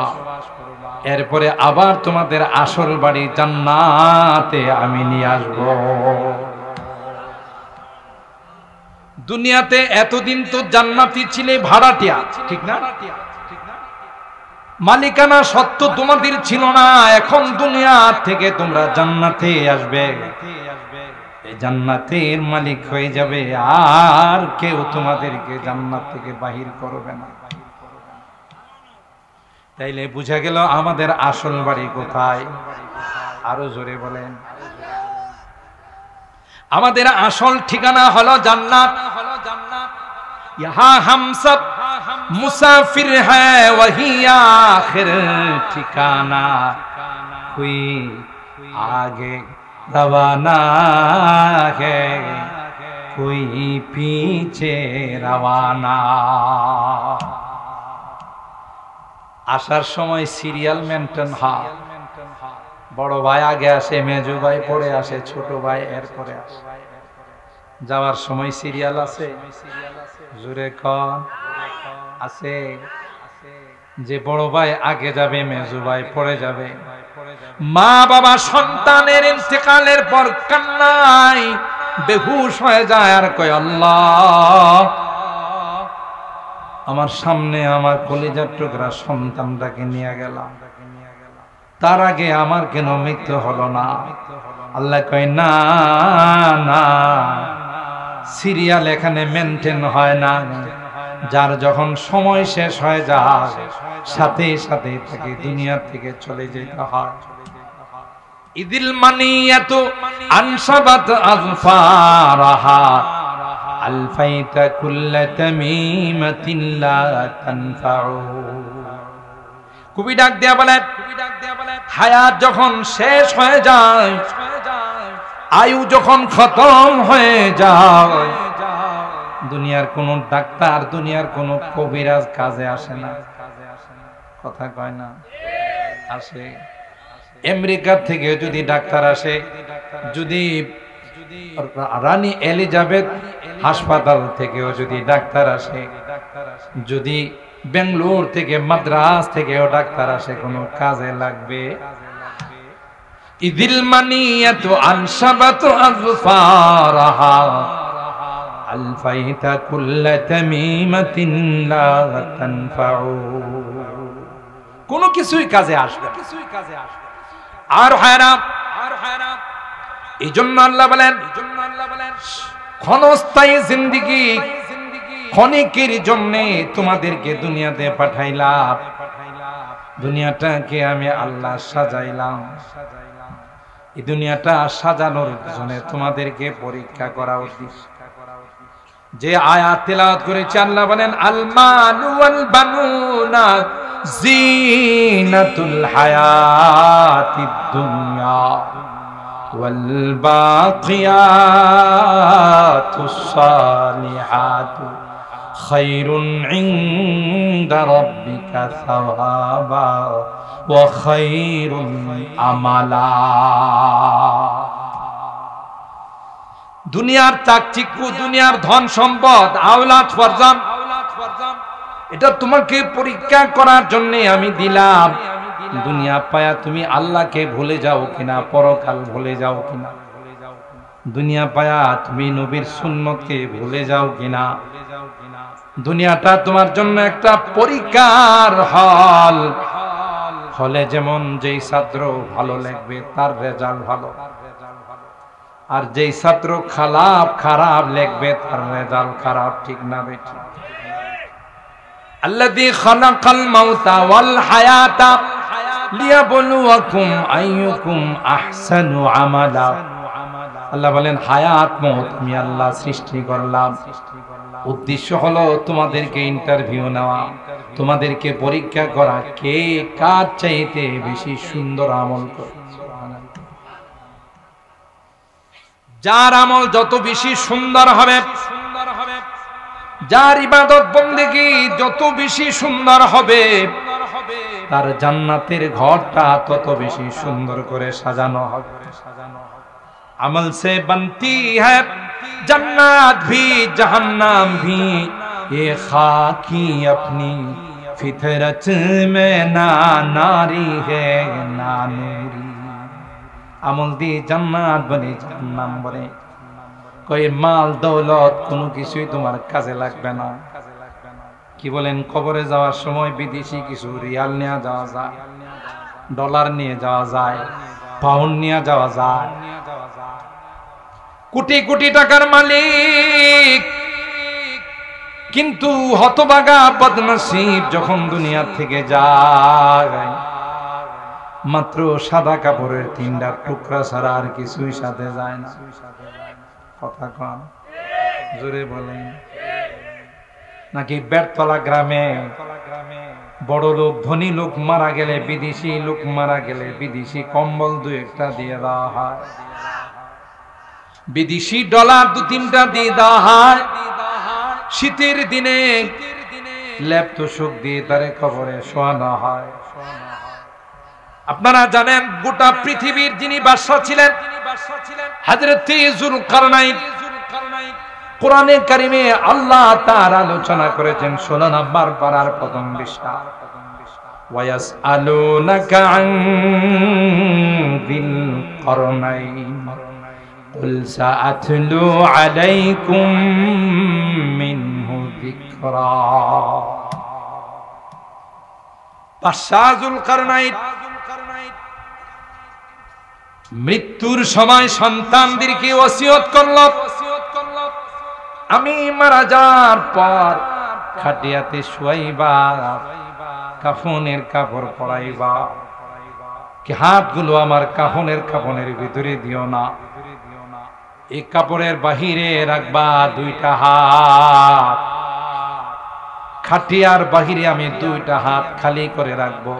এরপরে আবার তোমাদের আসল বাড়ি জান্নাতে আমি নিয়ে আসব। দুনিয়াতে এতদিন তো জান্নাতি ছিলে, ভাড়াটিয়া, ঠিক না? মালিকানা সত্য তোমাদের ছিল না, এখন দুনিয়া থেকে তোমরা জান্নাতে আসবে, এই জান্নাতের মালিক হয়ে যাবে, আর কেউ তোমাদেরকে জান্নাত থেকে বাহির করবে না। তাইলে বুঝা গেল আমাদের আসল বাড়ি কোথায়? আরো জোরে বলেন। আমাদের আসল ঠিকানা হলো জান্নাত। ইহা হাম সব মুসাফির হ্যায় ওহি আখির ঠিকানা, কোই আগে রওয়ানা है कोई पीछे रवाना। আসার সময় সিরিয়াল মেনটেন হয়, বড় ভাই আগে আসে, মেজো ভাই পরে আসে, ছোট ভাই এরপরে আসে। যাওয়ার সময় সিরিয়াল আছে, জোরে কোন আছে, যে বড় ভাই আগে যাবে, মেজো ভাই পরে যাবে। মা বাবা সন্তানের ইন্তেকালের পর কান্নায় বেহুশ হয়ে যায় আর কয়, আল্লাহ আমার সামনে আমার কলিজার টুকরা সন্তানটাকে নিয়ে গেলাম, তার আগে আমার কেন মৃত্যু হলো না? আল্লাহ কয়, না না, সিরিয়াল এখানে মেনটেন হয় না। যার যখন সময় শেষ হয়ে যায় সাথে সাথে তাকে দুনিয়া থেকে চলে যেতে হয়। ইদিল মানিয়াতু আনসাবাত আযফারাহা আলফাইতা কুল্লা তামিমাতিন লা তানফাউ। কবি ডাক দেয়া বলে, হায়াত যখন শেষ হয়ে যায়, আয়ু যখন খতম হয়ে যায়, দুনিয়ার কোন ডাক্তার, দুনিয়ার কোন কবিরাজ কাজে আসে না। কথা কয় না? আসে। আমেরিকা থেকে যদি ডাক্তার আসে, যদি রানী এলিজাবেথ হাসপাতাল থেকেও যদি ডাক্তার আসে, যদি বেঙ্গালুরু থেকে মাদ্রাস থেকেও ডাক্তার আসে, কোনো কাজে লাগবে? ইদিল মানিয়াতু আনসাবাতু আযফারাহা আলফাইতা কুল্লা তামিমাতিন লা তানফাউ। কোনো কিছুই কাজে আসবে, আর হায়রাম। এই জন্য আল্লাহ বলেন, ক্ষণস্থায়ী জিন্দেগি, ক্ষণিকের জন্য তোমাদেরকে দুনিয়াতে পাঠাইলাম, দুনিয়াটাকে আমি আল্লাহ সাজাইলাম। এই দুনিয়াটা সাজানোর জন্য তোমাদেরকে পরীক্ষা করা উচিত। যে আয়াত তেলাওয়াত করেছে, আল্লাহ বলেন, আল মালু ওয়াল বানুনা জিনাতুল হায়াতিদ দুনিয়া ওয়াল বাকিয়াতুস সালিহাতু খায়রুন ইনদা রাব্বিকা সাওয়াবা ওয়া খায়রুন আমালা। দুনিয়ার চাকচিক্য, দুনিয়ার ধন সম্পদ, আওলাদ ফরজান, এটা তোমাকে পরীক্ষা করার জন্য আমি দিলাম। দুনিয়া পায়া তুমি আল্লাহকে ভুলে যাও কিনা, পরকাল ভুলে যাও কিনা, দুনিয়া পায়া তুমি নবীর সুন্নতকে ভুলে যাও কিনা। দুনিয়াটা তোমার জন্য একটা পরীক্ষার হল। হলে যেমন যেই ছাত্র ভালো লিখবে তার রেজাল্ট ভালো, আর যেই ছাত্র খারাপ লিখবে তার রেজাল্ট খারাপ, ঠিক না বেটি? আল্লাযী খালাকাল মাউতা ওয়াল হায়াতা লিয়াবলুয়াকুম আইয়ুকুম আহসানু আমালা। আল্লাহ বলেন, হায়াত মওত আমি আল্লাহ সৃষ্টি করলাম, উদ্দেশ্য হলো তোমাদেরকে ইন্টারভিউ নেওয়া, তোমাদেরকে পরীক্ষা করা, কে কার চাইতে বেশি সুন্দর আমল করে। যার আমল যত বেশি সুন্দর হবে, যার ইবাদত বন্দেগী যত বেশি সুন্দর হবে, তার জান্নাতের ঘরটা তত বেশি সুন্দর করে সাজানো হবে। আমল সে বনতি হ্যায় जन्नत भी जहन्नम भी ये खाकी अपनी फितरत में ना नारी है ना नूरी। আমল দিয়ে জান্নাত বনে জাহান্নাম বনে। কই মাল দৌলত কোনো কিছুই তোমার কাজে লাগবে না। কি বলেন, কবরে যাওয়ার সময় বিদেশি কিছু রিয়াল নিয়ে যাওয়া যায়, ডলার নিয়ে যাওয়া যায়, পাউন্ড নিয়ে যাওয়া যায়। কোটি কোটি টাকার মালিক, কিন্তু হতভাগা বদনসিব যখন দুনিয়া থেকে যায় মাত্র সাদা কাপড়ের 3টা টুকরা ছাড়া আর কিছুই সাথে যায় না। কথা কন, জোরে বলেন। নাকি বেড়তলা গ্রামে বড় লোক ধনী লোক মারা গেলে, বিদেশি লোক মারা গেলে বিদেশি কম্বল 2-1টা দিয়ে দেওয়া হয়, বিদেশি ডলার 2-3টা দিয়ে দেওয়া হয়। শীতের দিনে লেপ তোশক দিয়ে তারে কবরে শোয়ানো হয়। আপনারা জানেন গোটা পৃথিবীর যিনি বাদশা ছিলেন হযরত যুলকারনাইন, কোরআনে কারিমে আল্লাহ তার আলোচনা করেছেন 16 নম্বর পারার প্রথম পৃষ্ঠা। ওয়ায়াসআলুনাকা আন যিল করনাইন কুল সাআতলু আলাইকুম মিনহু যিকরা। বাদশা যুলকারনাইন মৃত্যুর সময় সন্তানদেরকে ওসিয়ত করল, আমি মারা যাওয়ার পর খাটিয়াতে শুয়াইবা, কাফনের কাপড় পরাইবা, কি হাতগুলো আমার কাফনের ভিতরে দিও না, এই কাপড়ের বাহিরে রাখবা 2টা হাত, খাটিয়ার বাহিরে আমি 2টা হাত খালি করে রাখবো।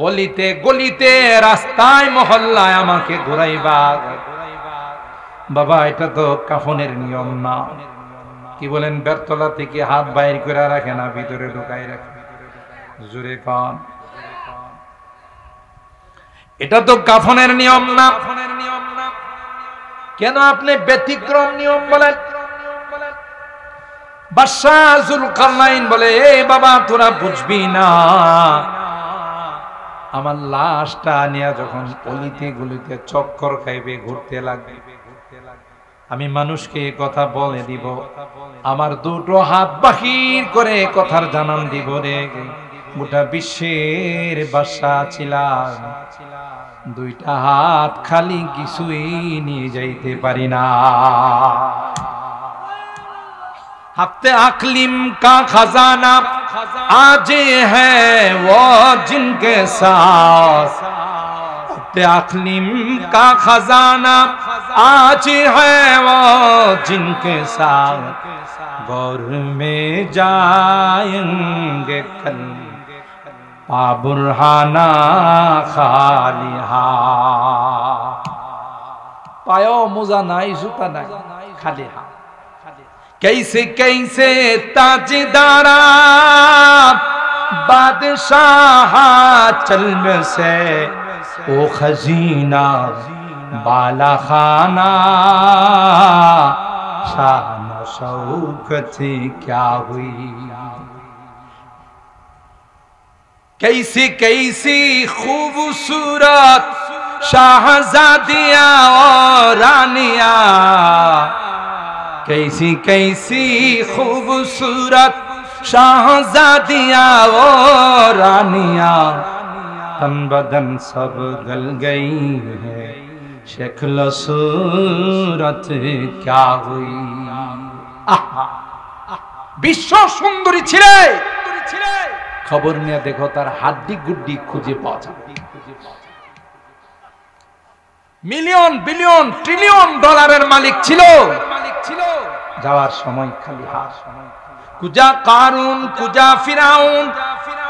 অলিতে গলিতে রাস্তায় মহল্লায় আমাকে ঘুরাইবা। বাবা, এটা তো কাফনের নিয়ম না। কি বলেন, বেরতলা থেকে হাত বাইর করে রাখে না, ভিতরে ঢুকাই রাখে। জোরে কন, এটা তো কাফনের নিয়ম না। কেন আপনি ব্যতিক্রম নিয়ম বলেন? বাদশা যুলকারনাইন বলে, এই বাবা তোরা বুঝবি না, আমার লাশটা নিয়ে যখন অলিতে গলিতে চক্কর খাইবে, ঘুরতে লাগবে, আমি মানুষকে কথা বলে দিব, আমার 2টো হাত বাহির করে কথার জানান দিব রে। গোটা বিশ্বের বাদশা ছিলাম, 2টা হাত খালি কিছুই নিয়ে যাইতে পারি না। हफ्ते अकलिम का खजाना आज है वो जिनके साथ, हफ्ते अकलिम का खजाना आज है वो जिनके साथ, गौर में जाएंगे कल पाबुरहाना खाली हाथ। पायो मुजा नाई, जूता नाई, खाली हाथ। कैसे कैसे ताजदारा बादशाह चल्म से ओ खजीना बाला खाना, शान शौकत क्या हुई। कैसी कैसी खूबसूरत शाहजादियां और रानियां, कैसी कैसी खूबसूरत शाहजादियां वो रानियां, तन बदन सब गल गई है, शक्ल सूरत क्या हुई। বিশ্ব সুন্দরী ছিলে, খবর নিয়ে দেখো তার হাড্ডি গুড্ডি খুঁজে পাওয়া যাবে। মিলিয়ন বিলিয়ন ট্রিলিয়ন ডলারের মালিক ছিল, যাওয়ার সময় খালি হাত। কুজা কারুন, কুজা ফিরাউন,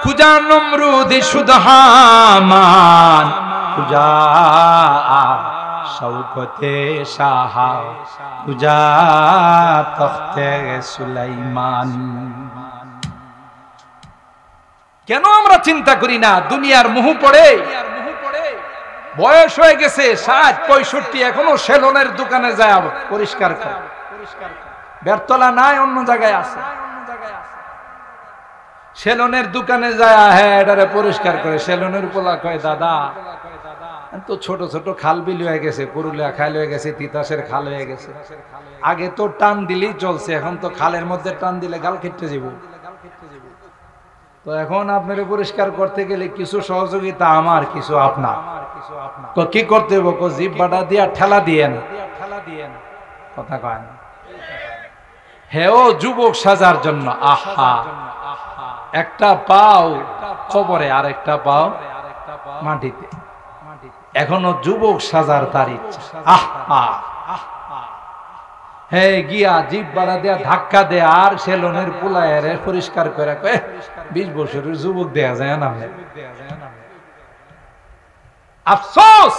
কুজা নমরুদ, শুধ হামান, কুজা শৌকতে শাহ, কুজা তখতে সুলাইমান। কেন আমরা চিন্তা করি না? দুনিয়ার মোহ পড়ে বয়স হয়ে গেছে 60-65, এখনো সেলুনের দোকানে যায় পরিষ্কার করে। বেরতলা নাই, অন্য জায়গায় আছে। সেলুনের দোকানে যায়, হ্যাঁ এটারে পরিষ্কার করে। সেলুনের পোলা কয়, দাদা তো ছোট ছোট খাল বিল হয়ে গেছে, পুরুলিয়া খাল হয়ে গেছে, তিতাসের খাল হয়ে গেছে। আগে তো টান দিলেই চলছে, এখন তো খালের মধ্যে টান দিলে গাল কেটে যাব। তো এখন আপনার পরিষ্কার করতে গেলে কিছু সহযোগিতা আমার, কিছু আপনার। তো কি করতে হবে? জিভ বাটা দিয়া ঠেলা দিয়েন, কথা কয় না। হেও যুবক সাজার জন্য, আহা, একটা পাও কবরে আর একটা পাও মাটিতে, এখনো যুবক সাজার তার ইচ্ছা। আহা, হে গিয়া জিভ বাড়া দেয়া ধাক্কা দে, আর সেলুনের পোলায় পরিষ্কার করে 20 বছরের যুবক দেয়া যায় না। আফসোস,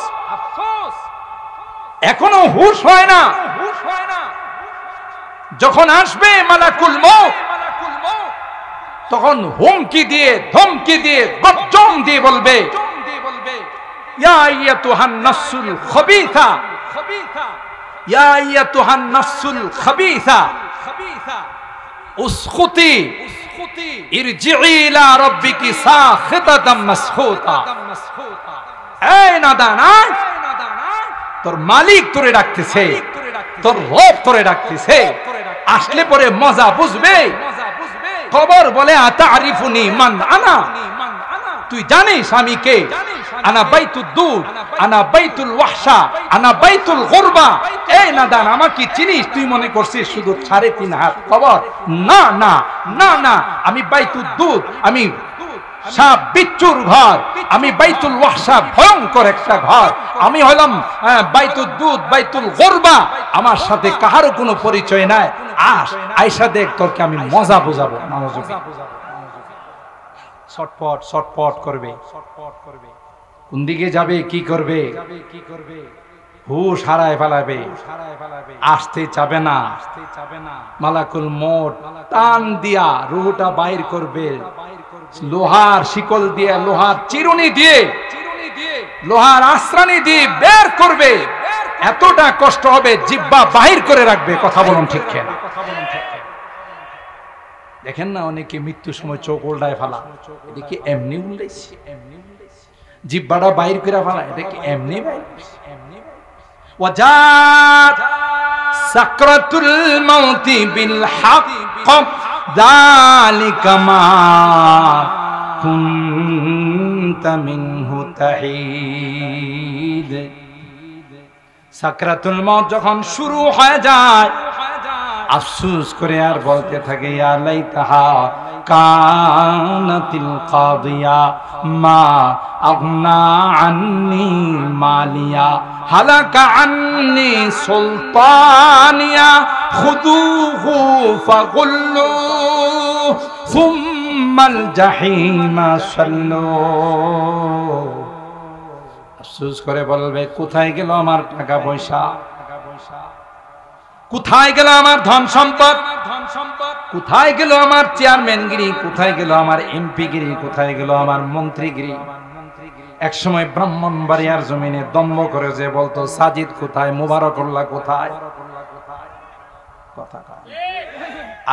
এখনো হুশ হয় না। যখন আসবে মালাকুল মউত, তখন হুমকি দিয়ে, ধমকি দিয়ে, গর্জন দিয়ে বলবে, ইয়া আইয়াতুহান নাফসুল খাবিসা, ইয়া আইয়াতুহান নাফসুল খাবিসা উসখুতি ইরজিই ইলা রাব্বিকি সাখিতাতাম মাসখুতা। এই নাদান, তোর মালিক তোরে ডাকতেছে, তোর রব তোরে ডাকতেছে। আসলে পরে মজা বুঝবে। খবর বলে, আতারিফুনি মান আনা, তুই জানিস আমি কে? আনা বাইতুদ দুদ, আনা বাইতুল ওয়াহশা, আনা বাইতুল গুরবা। এই নাদান, আমাকে চিনিস? তুই মনে করছিস শুধু 3.5 হাত কবর? না না না না, আমি বাইতুদ দুদ, আমি সাপ বিচ্ছুর ঘর, আমি বাইতুল ওয়াহশা, ভয়ঙ্কর একটা ঘর। আমি হলাম বাইতুদ দুদ, বাইতুল গুরবা। আমার সাথে কাহারও কোনো পরিচয় নাই। আয়সা দেখ, তোরকে আমি মজা বোঝাবো। ছটপট ছটপট করবে। কোন দিকে যাবে, কি করবে? হুশ হারায় ফেলাবে, আসতে চাবে না। মালাকুল মউত টান দিয়া রুহটা বাইর করবে, লোহার শিকল দিয়ে, লোহার চিরুনি দিয়ে, লোহার আশ্রানি দিয়ে বের করবে। এতটা কষ্ট হবে, জিহ্বা বাহির করে রাখবে। কথা বলুন ঠিক কিনা? দেখেন না, অনেকে মৃত্যুর সময় চোখ উল্টায় ফেলা, এটা কি এমনি উল্টাইছে? জিহ্বাটা বাইর করে ফেলা, এটা কি এমনি বাইর? ওয়াজাত সাকরাতুল মাউতি বিল হক, যালিকা মা কুনতা মিনহু তাহিদ। সাকরাতুল মউত যখন শুরু হয়ে যায়, আফসোস করে আর বলতে থাকে, ইয়া লাইতাহা কানাতিল কাদিয়া মা আগনা আন্নি মালিয়া হালাকা আন্নি সুলতানিয়া খুদুহু ফাগুল্লু সুম্মাল জাহিমা সাল্লু। আফসোস করে বলবে, কোথায় গেল আমার টাকা পয়সা? কোথায় গেল আমার ধন সম্পদ? কোথায় গেল আমার চেয়ারম্যানগিরি? কোথায় গেল আমার এমপিগিরি? কোথায় গেল আমার মন্ত্রীগিরি? একসময় ব্রাহ্মণবাড়িয়ার জমিনে দম্ভ করে যে বলতো, সাজিদ কোথায়, মুবারকুল্লাহ কোথায়?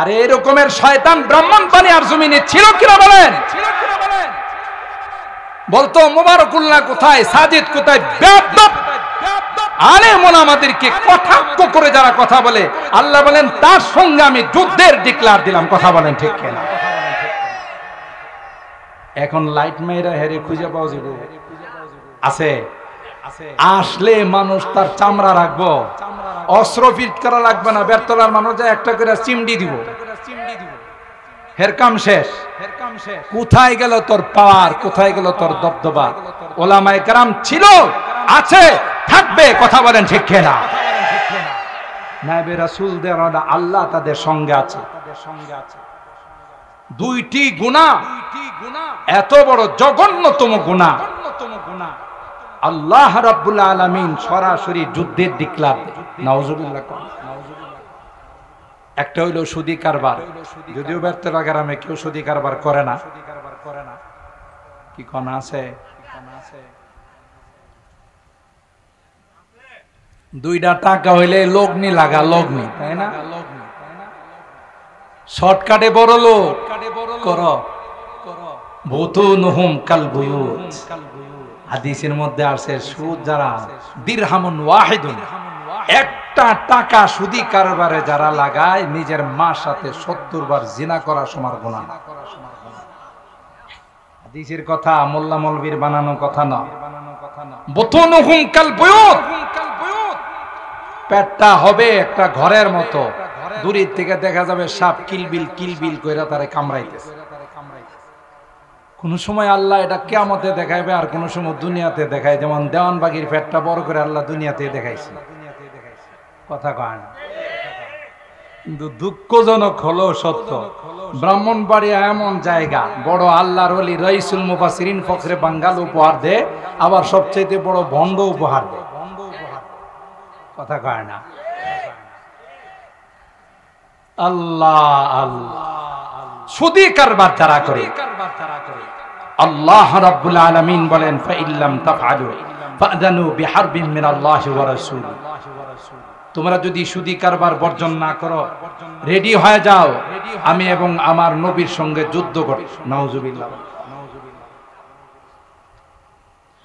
আরে এরকমের শয়তান ব্রাহ্মণবাড়িয়ার জমিনে ছিল কিনা বলেন? বলতো মুবারকুল্লাহ কোথায়, সাজিদ কোথায়? বেয়াদব আলেম ওলামাদেরকে কটাক্ষ করে যারা কথা বলে, আল্লাহ বলেন তার সঙ্গে আমি যুদ্ধের ডিক্লার দিলাম। কথা বলেন ঠিক কিনা? এখন লাইট মাইরা হেরে খুঁজে পাওয়া যাবে? আছে? আসলে মানুষ তার চামড়া রাখবো, অস্ত্র ফিট করা লাগবে না। বেরতলার মানুষ যায় একটা করে চিমড়ি দিব, হেরকাম শেষ। কোথায় গেল তোর পাওয়ার? কোথায় গেল তোর দবদবা? ওলামায়ে কেরাম ছিল, আছে, থাকবে। কথা বলেন ঠিক কিনা? নায়েবে রাসূলদের আল্লাহ তাদের সঙ্গে আছে। দুইটি গুনাহ, এত বড় জঘন্যতম গুনাহ, আল্লাহ রাব্বুল আলামিন সরাসরি যুদ্ধের ডিক্লার দেন। নাউজুবিল্লাহ। একটা হইল সুদী কারবার, যদিও বেরতলা গ্রামে কেউ সুদী কারবার করে না, কি কোন আছে? দুইটা টাকা হইলে লগ্নি লাগা, লগ্নি, তাই না? শর্টকাটে বড় লোক করো। বুতুনহুম কাল বুয়ুত। হাদিসের মধ্যে আছে সুদ যারা দিরহামুন ওয়াহিদুন, একটা টাকা সুদি কারবারে যারা লাগায় নিজের মার সাথে 70 বার জিনা করা সমান গুনাহ। হাদিসের কথা, মোল্লা মৌলবীর বানানো কথা না। বুতুনহুম কাল বুয়ুত, পেটটা হবে একটা ঘরের মতো, দূরের থেকে দেখা যাবে সাপ কিলবিল কিলবিল কইরা তারে কামড়াইতেছে। কোন সময় আল্লাহ এটা কিয়ামতে দেখাইবে, আর কোন সময় দুনিয়াতে দেখায়। যেমন দেওয়ানবাগির পেটটা বড় করে আল্লাহ দুনিয়াতে দেখাইছে, কথা কয় না। কিন্তু দুঃখজনক হলো সত্য, ব্রাহ্মণবাড়িয়া এমন জায়গা, বড় আল্লাহর ওলি রাইসুল মুফাসসিরিন ফখরে বাঙ্গাল উপহার দে, আবার সবচেয়ে বড় ভণ্ড উপহার দে, কথা কয় না। আল্লাহ আল্লাহ, সুদী কারবার যারা করে, আল্লাহ রাব্বুল আলামিন বলেন ফাইল্লাম তাফআলু ফাযানু বিহারবিন মিনাল্লাহি ওয়া রাসূলিহি। তোমরা যদি সুদী কারবার বর্জন না করো, রেডি হয়ে যাও, আমি এবং আমার নবীর সঙ্গে যুদ্ধ করি। নাউজুবিল্লাহ।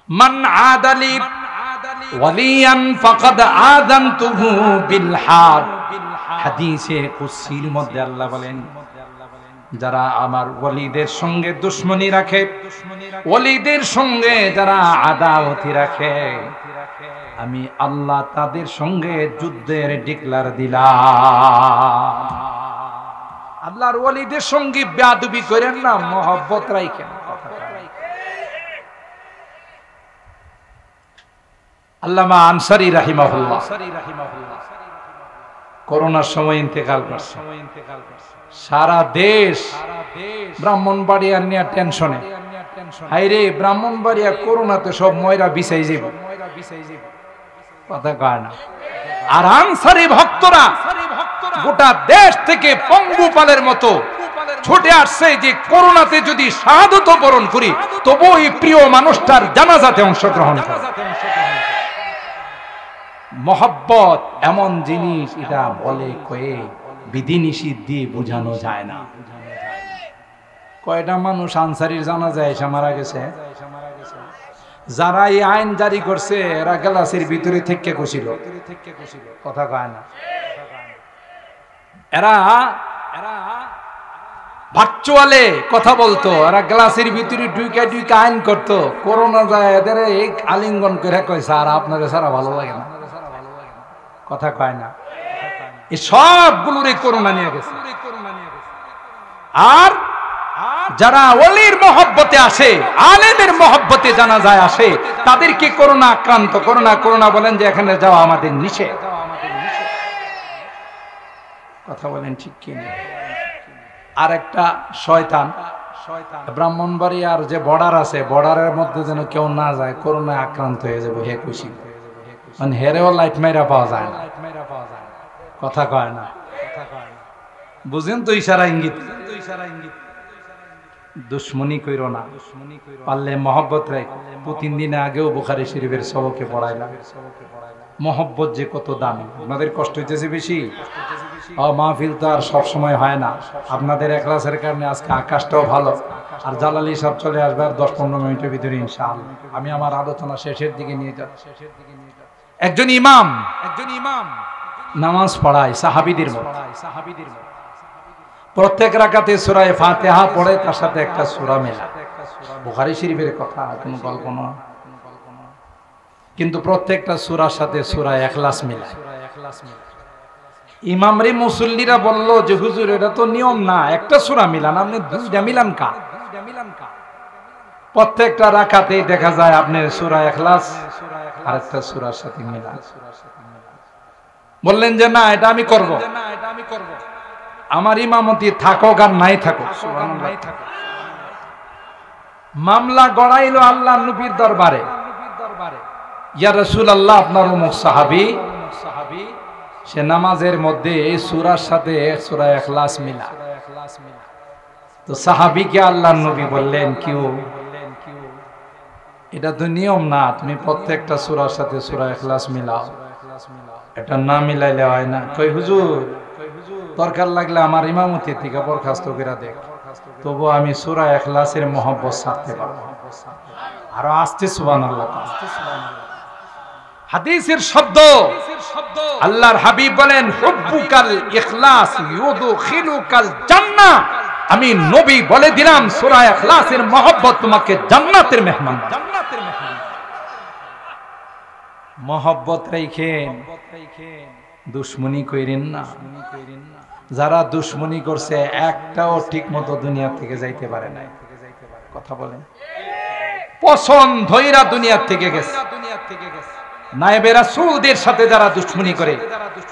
মান আদালি ওয়ালিয়ান ফাকাদ আযানতুহু বিল হারব। হাদিসে কুদসির মধ্যে আল্লাহ বলেন, যারা আমার ওলিদের সঙ্গে দুশমনি রাখে, ওলিদের সঙ্গে যারা আদাওয়াতি রাখে, আমি আল্লাহ তাদের সঙ্গে যুদ্ধের ডিক্লার দিলাম। আল্লাহর ওলিদের সঙ্গে বেয়াদবি করেন না, মহব্বত রাখেন। আল্লামা আনসারী রাহিমাহুল্লাহ করোনার সময় ইন্তেকাল করছে। সারা দেশ ব্রাহ্মণবাড়িয়া নিয়ে টেনশনে। হাইরে, ব্রাহ্মণবাড়িয়া করোনাতে সব ময়রা বিছাই যাব, কথা কয় না। আর আনসারী ভক্তরা গোটা দেশ থেকে পঙ্গুপালের মতো ছুটে আসছে যে করোনাতে যদি শাহাদত বরণ করি, তবু এই প্রিয় মানুষটার জানাজাতে অংশগ্রহণ করে। মহব্বত এমন জিনিস, এটা বলে কয়ে বিধিনিষেধ দিয়ে বোঝানো যায় না। কয়টা মানুষ আনসারীর জানাজায় এসে মারা গেছে। যারা এই আইন জারি করছে এরা গ্লাসের ভিতরে থেকে গেছিল, কথা কয় না। এরা ভার্চুয়ালে কথা বলতো, এরা গ্লাসের ভিতরে ঢুকে ঢুকে আইন করতো। করোনা যায় এদের আলিঙ্গন করে কয়, স্যার আপনাদের সারা ভালো লাগে না, কথা কয় না। এই সবগুলোর করোনা নিয়ে গেছে। আর যারা ওলির মহব্বতে আসে, আলেমের মহব্বতে জানাজায় আসে, তাদেরকে করোনা আক্রান্ত, করোনা করোনা বলেন যে এখানে যাওয়া আমাদের নিষেধ, কথা বলেন ঠিক কি না? আর একটা শয়তান, ব্রাহ্মণবাড়িয়ার যে বর্ডার আছে, বর্ডারের মধ্যে যেন কেউ না যায়, করোনায় আক্রান্ত হয়ে যাবে, হে খুশি, মানে হেরেও লাইট মাইরা পাওয়া যায় না, কথা কয় না। বুঝেন তো ইশারা ইঙ্গিত? দুশ্মনী কইরো না, পারলে মহব্বত রাখো। 2-3 দিন আগেও বুখারী শরীফের সবকে পড়াইলাম, মহব্বত যে কত দামি। আপনাদের কষ্ট হইতেছে বেশি, মাহফিল তো আর সব সময় হয় না। আপনাদের ইখলাসের কারণে আজকে আকাশটাও ভালো। আর জালালি সব চলে আসবে আর 10-15 মিনিটের ভিতরে ইনশাআল্লাহ। আমি আমার আলোচনা শেষের দিকে নিয়ে যাব। একজন ইমাম নামাজ পড়ায় সাহাবীদের মতো। প্রত্যেক রাকাতে সূরা ফাতিহা পড়ে, তার সাথে একটা সূরা মেলা। বুখারী শরীফের কথা, কোনো গল্প না। কিন্তু প্রত্যেকটা সূরার সাথে সূরা ইখলাস মেলায়। ইমামরে মুসল্লিরা বলল যে হুজুর, এটা তো নিয়ম না, একটা সূরা মিলান, আপনি দুইটা মিলান কা? প্রত্যেকটা রাকাতেই দেখা যায় আপনি সূরা ইখলাস আর একটা সূরার সাথে মিলান। বললেন যে না, এটা আমি করব। আমার ইমামতি থাকুক আর নাই থাকুক, মামলা গড়াইলো আল্লাহর নবীর দরবারে। ইয়া রাসূলুল্লাহ, আপনার অমুক সাহাবী, সে নামাজের মধ্যে এই সূরার সাথে সূরা ইখলাস মিলা। তো সাহাবীকে আল্লাহর নবী বললেন, কিউ এটা তো নিয়ম না, তুমি প্রত্যেকটা সূরার সাথে সূরা ইখলাস মিলাও, এটা না মিলাইলে হয় না। কই হুজুর, দরকার লাগলে আমার ইমামতি থেকে বরখাস্ত করে দেখ, তবু আমি সূরা ইখলাসের মহব্বত ছাড়তে পারবো। আরো আস্তে সুবহানাল্লাহ। হাদিসের শব্দ, আল্লাহর হাবিব বলেন, হুব্বুকাল ইখলাস ইউদখিলুকাল জান্নাহ। আমি নবী বলে দিলাম, সূরা ইখলাসের মহব্বত তোমাকে জান্নাতের মেহমান বানাবে। মহব্বত রাখেন, দুশ্মনী কইরেন না। যারা দুশ্মনী করছে একটাও ঠিক মতো দুনিয়া থেকে যাইতে পারে নাই। কথা বলেন, পছন্দ ধইরা দুনিয়া থেকে গেছে। নায়েবে রাসূলদের সাথে যারা দুশ্মনী করে,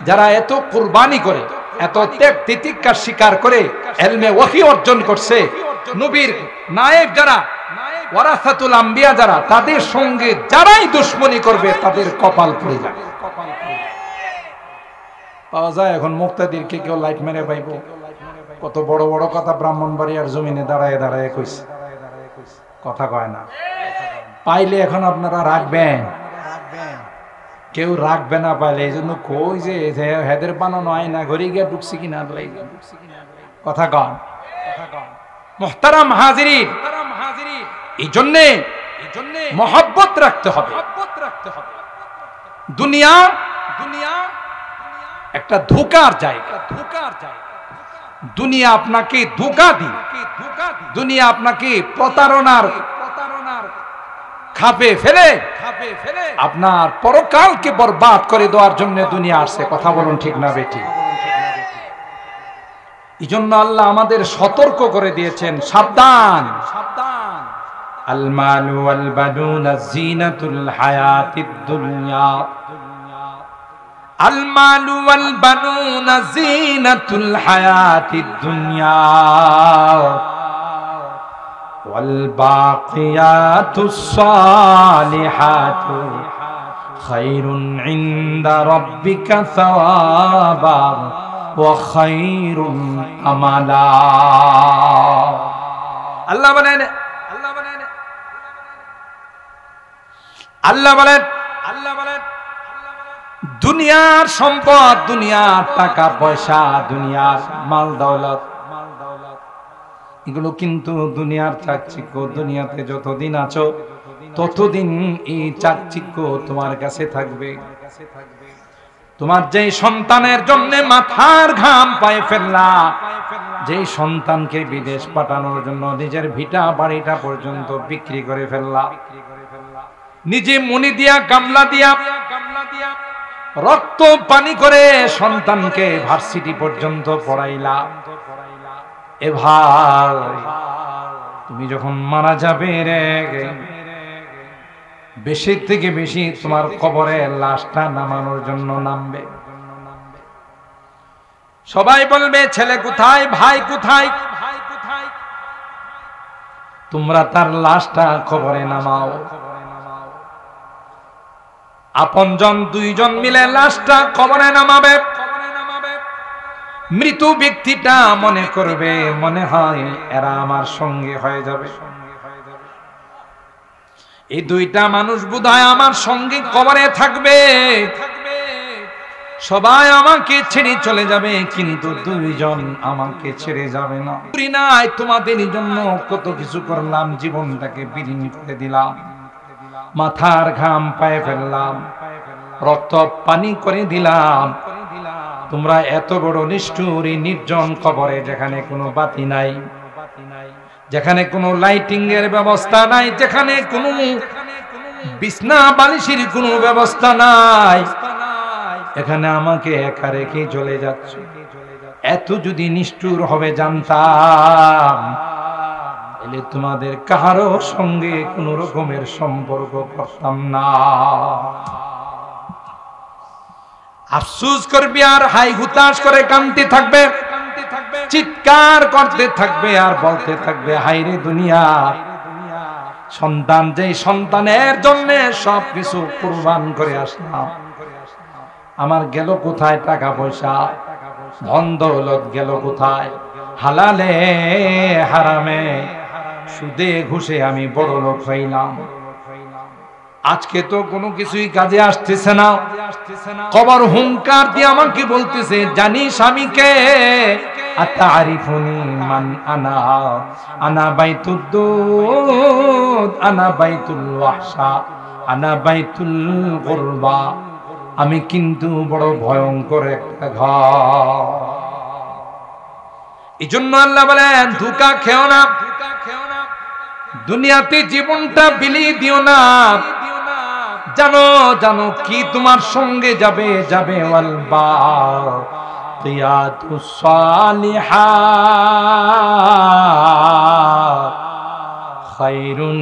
যারা এত কুরবানি করে, এত ত্যাগ তিতিক্ষার স্বীকার করে ইলমে ওহী অর্জন করছে, নবীর নায়েব যারা, ওয়ারাসাতুল আম্বিয়া যারা, তাদের সঙ্গে যারাই দুশ্মনী করবে তাদের কপাল পুড়ে যাবে। পাওয়া যায় এখন মুক্তাদিরকে কেউ লাইট মেরে পাইব। কত বড় বড় কথা ব্রাহ্মণবাড়িয়ার জমিনে দাঁড়ায় দাঁড়ায় কইছে, কথা কয় না। পাইলে এখন আপনারা রাখবেন, কেউ রাখবে না পাইলে। এই জন্য কই যে হেদের বানানো আয়না ঘরে গিয়ে ঢুকছি কিনা, কথা কন। মুহতারাম হাজিরিন, এই জন্যে মহব্বত রাখতে হবে। দুনিয়া একটা ধোঁকার জায়গা। দুনিয়া আপনাকে ধোঁকা দিবে, দুনিয়া আপনাকে প্রতারণার খাপে ফেলে আপনার পরকালকে বরবাদ করে দেওয়ার জন্য দুনিয়া আসছে। কথা বলুন ঠিক না বেঠিক? এই জন্য আল্লাহ আমাদের সতর্ক করে দিয়েছেন, সাবধান। আল মালু ওয়াল বানুনা যিনাতুল হায়াতিদ দুনিয়া, আল মালু ওয়াল বানুনা যিনাতুল হায়াতিদ দুনিয়া ওয়াল বাকিয়াতুস সালিহাতু খায়রুন ইনদা রাব্বিকা সাওয়াবান ওয়া খায়রুন আমালা। আল্লাহ বলেন, দুনিয়ার সম্পদ, দুনিয়ার টাকা পয়সা, দুনিয়ার মাল দৌলত, এগুলো কিন্তু দুনিয়ার চাকচিক্য। দুনিয়াতে যতদিন আছো ততদিন এই চাকচিক্য তোমার কাছে থাকবে। তোমার যেই সন্তানের জন্য মাথার ঘাম পায়ে ফেললা, যেই সন্তানকে বিদেশ পাঠানোর জন্য নিজের ভিটা বাড়িটা পর্যন্ত বিক্রি করে ফেললা, নিজে মনি দিয়া গামলা দিয়া রক্ত পানি করে সন্তানকে ভার্সিটি পর্যন্ত পড়াইলা, এ ভাই তুমি যখন মারা যাবে রে, বেশি থেকে বেশি তোমার কবরে লাশটা নামানোর জন্য নামবে। সবাই বলবে, ছেলে কোথায়, ভাই কোথায়? তোমরা তার লাশটা কবরে নামাও। আপনজন দুইজন মিলে লাশটা কবরে নামাবে। মৃত ব্যক্তিটা মনে করবে, মনে হয় এরা আমার সঙ্গে হয়ে যাবে, এই দুইটা মানুষ বোধহয় আমার সঙ্গে কবরে থাকবে, সবাই আমাকে ছেড়ে চলে যাবে, কিন্তু দুইজন আমাকে ছেড়ে যাবে না। তোমাদের জন্য কত কিছু করলাম, জীবনটাকে বিলীন করে দিলাম, মাথার ঘাম পায়ে ফেললাম, রক্ত পানি করে দিলাম। তোমরা এত বড় নিষ্ঠুর এই নির্জন কবরে, যেখানে কোনো বাতি নাই, যেখানে কোনো লাইটিং এর ব্যবস্থা নাই, যেখানে কোনো বিছনা বালিশের কোনো ব্যবস্থা নাই, এখানে আমাকে একা রেখে চলে যাচ্ছ। এত যদি নিষ্ঠুর হবে জানতাম, তাহলে তোমাদের কারো সঙ্গে কোনো রকমের সম্পর্ক করতাম না। আফসোস করবি আর হাই হুতাশ করে কাঁদতে থাকবে, চিৎকার করতে থাকবে আর বলতে থাকবে, হায়রে দুনিয়া, সন্তান যেই সন্তানের জন্য সবকিছু কুরবান করে আসলাম, আমার গেল কোথায় টাকা পয়সা, ধন দৌলত গেল কোথায়, হালালে হারামে সুদে ঘুষে আমি বড় লোক হইলাম। আজকে তো কোনো কিছুই কাজে আসতেছে না। কবর হুঙ্কার দিয়ে আমাকে বলতেছে, জানিস আমি কে? আতারিফুনি মান আনা, আনা বাইতুদ দুদ, আনা বাইতুল ওয়াহশা, আনা বাইতুল গুরবা। আমি কিন্তু বড় ভয়ঙ্কর একটা ঘর। এই জন্য আল্লাহ বলেন, ধোঁকা খেও না, দুনিয়াতে জীবনটা বিলিয়ে দিও না। জানো জানো কি তোমার সঙ্গে যাবে, যাবে ওয়াল বাকিয়াতুস সালিহাত খায়রুন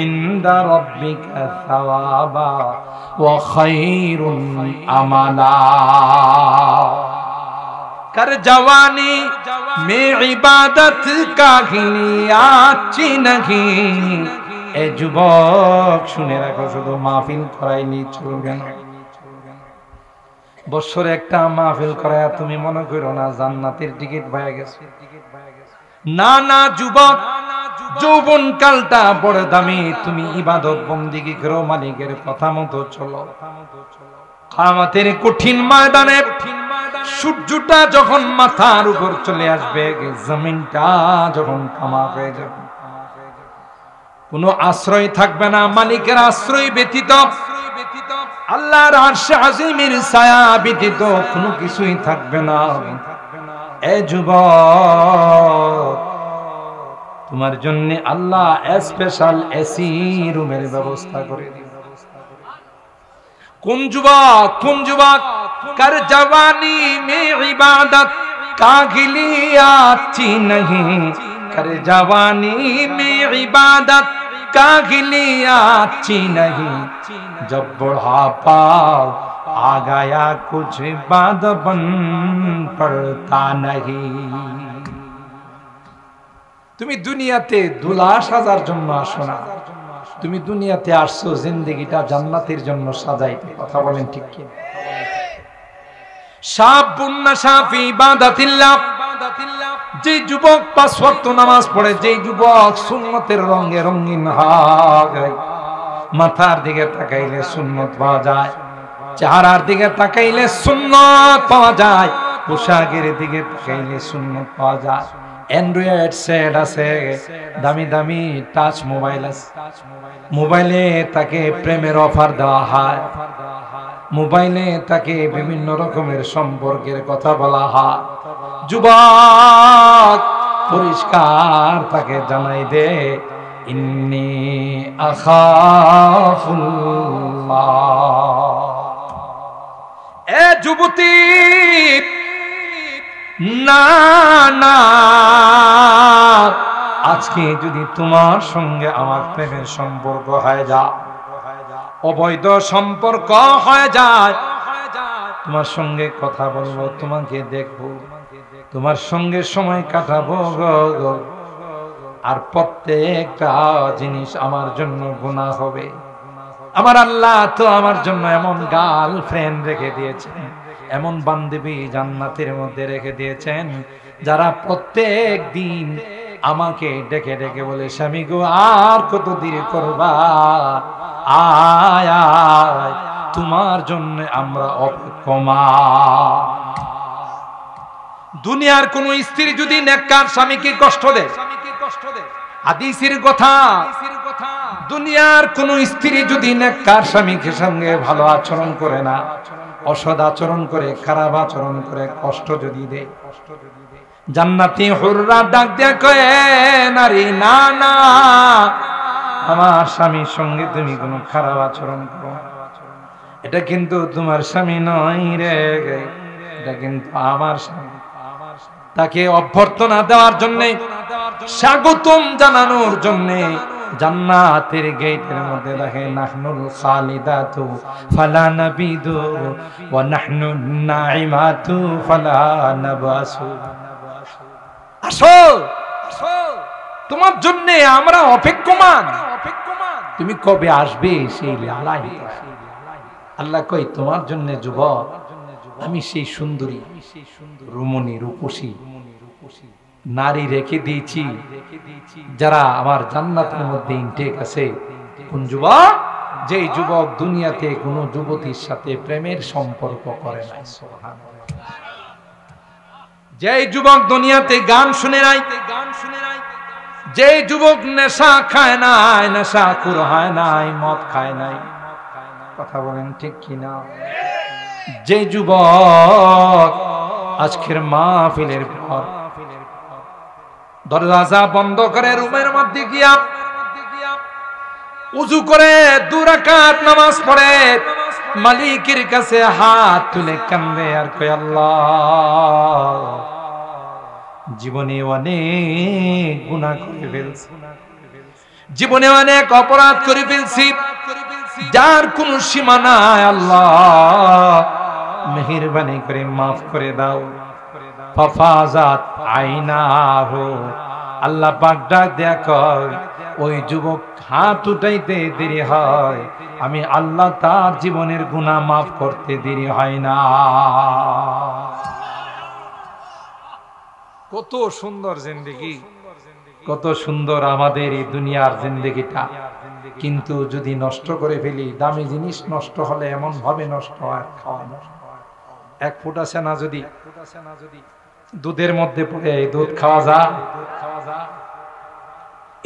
ইনদা রাব্বিকা সাওয়াবা ওয়া খায়রুন আমালা। कर जवानी में इबादत काहिलियाची नहीं। এ যুবক শুনে রাখো, শুধু মাহফিল করাইলি চলবে না। বছরে একটা মাহফিল করায় তুমি মনে করো না জান্নাতের টিকিট পাওয়া গেছে। না না যুবক, যৌবন কালটা বড় দামি। তুমি ইবাদত বন্দেগী করো, মালিকের কথা মতো চলো। কিয়ামতের কঠিন ময়দানে সূর্যটা যখন মাথার উপর চলে আসবে, জমিনটা যখন তামা হয়ে যাবে, কোনো আশ্রয় থাকবে না মালিকের আশ্রয় ব্যতীত, আল্লাহর আরশে আজিমের ছায়া ব্যতীত কোনো কিছুই থাকবে না। এ যুবক, তোমার জন্য আল্লাহ স্পেশাল এসি রুমের ব্যবস্থা করে দিবেন। কোন যুবক, কোন যুবক कर जवानी में इबादत कागिलियाची नहीं, कर जवानी में इबादत कागिलियाची नहीं। जब बुढ़ापा आ गया कुछ बात बन पड़ता नहीं। তুমি দুনিয়াতে দুলা সাজার জন্য আসো না, তুমি দুনিয়াতে আসছো জিন্দেগিটা জান্নাতের জন্য সাজাইতে। কথা বলেন ঠিক কি? যে যুবক 5 ওয়াক্ত নামাজ পড়ে, যে যুবক সুন্নতের রঙে রঙিন হয়, মাথার দিকে তাকাইলে সুন্নত পাওয়া যায়, চেহারার দিকে তাকাইলে সুন্নত পাওয়া যায়, পোশাকের দিকে তাকাইলে সুন্নত পাওয়া যায়। অ্যান্ড্রয়েড সেট আছে, দামি দামি টাচ মোবাইল আছে, মোবাইলে তাকে প্রেমের অফার দেওয়া হয়, মোবাইলে তাকে বিভিন্ন রকমের সম্পর্কের কথা বলা হয়। যুবক পরিষ্কার তাকে জানাই দে, ইন্নী আখাফুল্লাহ। এ যুবতী, না না, আজকে যদি তোমার সঙ্গে আমার প্রেমের সম্পর্ক হয়ে যায়, অবৈধ সম্পর্ক হয়ে যায়, তোমার সঙ্গে কথা বলবো, তোমাকে দেখবো, তোমার সঙ্গে সময় কাটাবো, আর প্রত্যেকটা জিনিস আমার জন্য গুনাহ হবে। আমার আল্লাহ তো আমার জন্য এমন গার্লফ্রেন্ড রেখে দিয়েছেন, এমন বান্ধবী জান্নাতের মধ্যে রেখে দিয়েছেন, যারা প্রত্যেক দিন আমাকে ডেকে ডেকে বলে, স্বামী গো আর কত দেরি করবা, আয় আয়, তোমার জন্য আমরা অপেক্ষমান। দুনিয়ার কোন স্ত্রী যদি নেককার স্বামীকে কষ্ট দেয়, হাদিসের কথা, দুনিয়ার কোন স্ত্রী যদি নেককার স্বামীকে সঙ্গে ভালো আচরণ করে না, অসৎ আচরণ করে, খারাপ আচরণ করে, কষ্ট যদি দেয়, জান্নাতি হুররা ডাক দেয়া কয়, নারী না না, আমার স্বামীর সঙ্গে তুমি কোনো খারাপ আচরণ করো, এটা কিন্তু তোমার স্বামী নয় রে, এটা কিন্তু আমার স্বামী। তাকে অভ্যর্থনা দেওয়ার জন্য, স্বাগতম জানানোর জন্য জান্নাতের গেটের মধ্যে দেখে, নাহনুল খালিদাতু ফালা নাবিদু ওয়া নাহনুন নাইমাতু ফালা নাবাসু। আসো, তোমার জন্য আমরা অপেক্ষমান, তুমি কবে আসবে সেই লালাই। আল্লাহ কই, তোমার জন্য যুবক আমি সেই সুন্দরী, রমণী, রূপসী, নারী রেখে দিয়েছি যারা আমার জান্নাতের মধ্যে ইনটেক আছে। কোন যুবক? যেই যুবক দুনিয়াতে কোনো যুবতীর সাথে প্রেমের সম্পর্ক করে নাই। যেই যুবক দুনিয়াতে গান শুনে নাই, যেই যুবক নেশা খায় নাই, নেশাখোর হয় নাই, মদ খায় নাই। কথা বলেন ঠিক কিনা? যে যুবক আজকের মাহফিলের পর দরজা বন্ধ করে রুমের মধ্যে গিয়া উযু করে 2 রাকাত নামাজ পড়ে মালিকের কাছে হাত তুলে কান্দে আর কয়, আল্লাহ, জীবনে অনেক গুনাহ করে ফেলছি, জীবনে অনেক অপরাধ করে ফেলছি, যার কোনো সীমা নাই। আল্লাহ, মেহেরবানি করে মাফ করে দাও। ফাফাজাত আইনাহু, আল্লাহ পাক ডাক দেয়া কয়, ওই যুবক হাত উঠাইতে দেরি হয়, আমি আল্লাহ তার জীবনের গুনাহ মাফ করতে দেরি হয় না। কত সুন্দর জিন্দেগি, কত সুন্দর আমাদের এই দুনিয়ার জিন্দেগিটা। কিন্তু যদি নষ্ট করে ফেলি, দামি জিনিস নষ্ট হলে এমন ভাবে নষ্ট হয়, খাওয়া নষ্ট। 1 ফোঁটা সেনা যদি দুধের মধ্যে পড়ে দুধ খাওয়া যায়।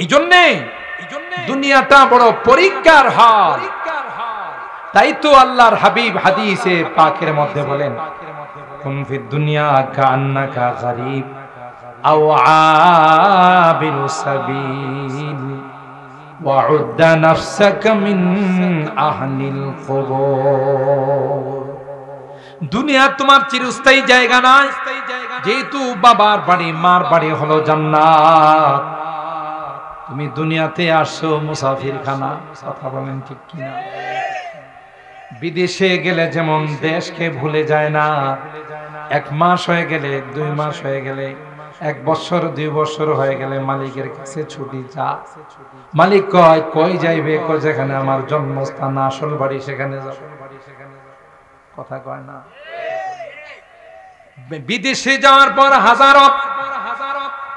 এই জন্যে দুনিয়াটা বড় পরীক্ষার হাল। তাই তো আল্লাহর হাবিব হাদিসে পাকের মধ্যে বলেন, কুন ফিদ দুনিয়া কান্নাকা গরীব আও আবিরু সাবিল ওয়াউদ্দ নাফসাকা মিন আহলিল কুবুর। দুনিয়া তোমার চিরস্থায়ী জায়গা নয়। যেহেতু বাবার বাড়ি মার বাড়ি হলো জান্নাত, তুমি দুনিয়াতে আসছো মুসাফির খানা। কথা বলেন ঠিক কিনা? বিদেশে গেলে যেমন দেশকে ভুলে যায় না, 1 মাস হয়ে গেলে, 2 মাস হয়ে গেলে, 1 বছর 2 বছর হয়ে গেলে মালিকের কাছে ছুটি যা। মালিক কয়, কই যাইবে? কয়, যেখানে আমার জন্মস্থান, আসল বাড়ি, সেখানে যাব। কথা কয় না? বিদেশে যাওয়ার পর হাজারো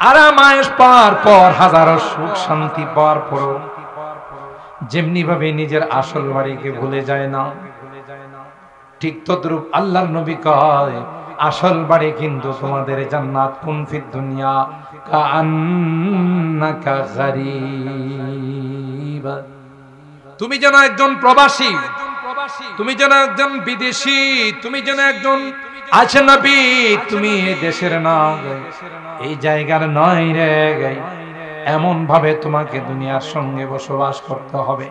আরাম আয়েশ পাওয়ার পর, হাজারো সুখ শান্তি পাওয়ার পর যেমনি ভাবে নিজের আসল বাড়িকে ভুলে যায় না, ঠিক তদ্রূপ আল্লাহর নবী কয়, আসল বাড়ি কিন্তু তোমাদের জান্নাত। কুন ফিদ দুনিয়া কাআন্নাকা গরীব। তুমি যেন একজন প্রবাসী, তুমি যেন একজন বিদেশী, তুমি যেন একজন আজনবী, তুমি এই দেশের না, এই জায়গার নয় রে। এমন ভাবে তোমাকে দুনিয়ার সঙ্গে বসবাস করতে হবে।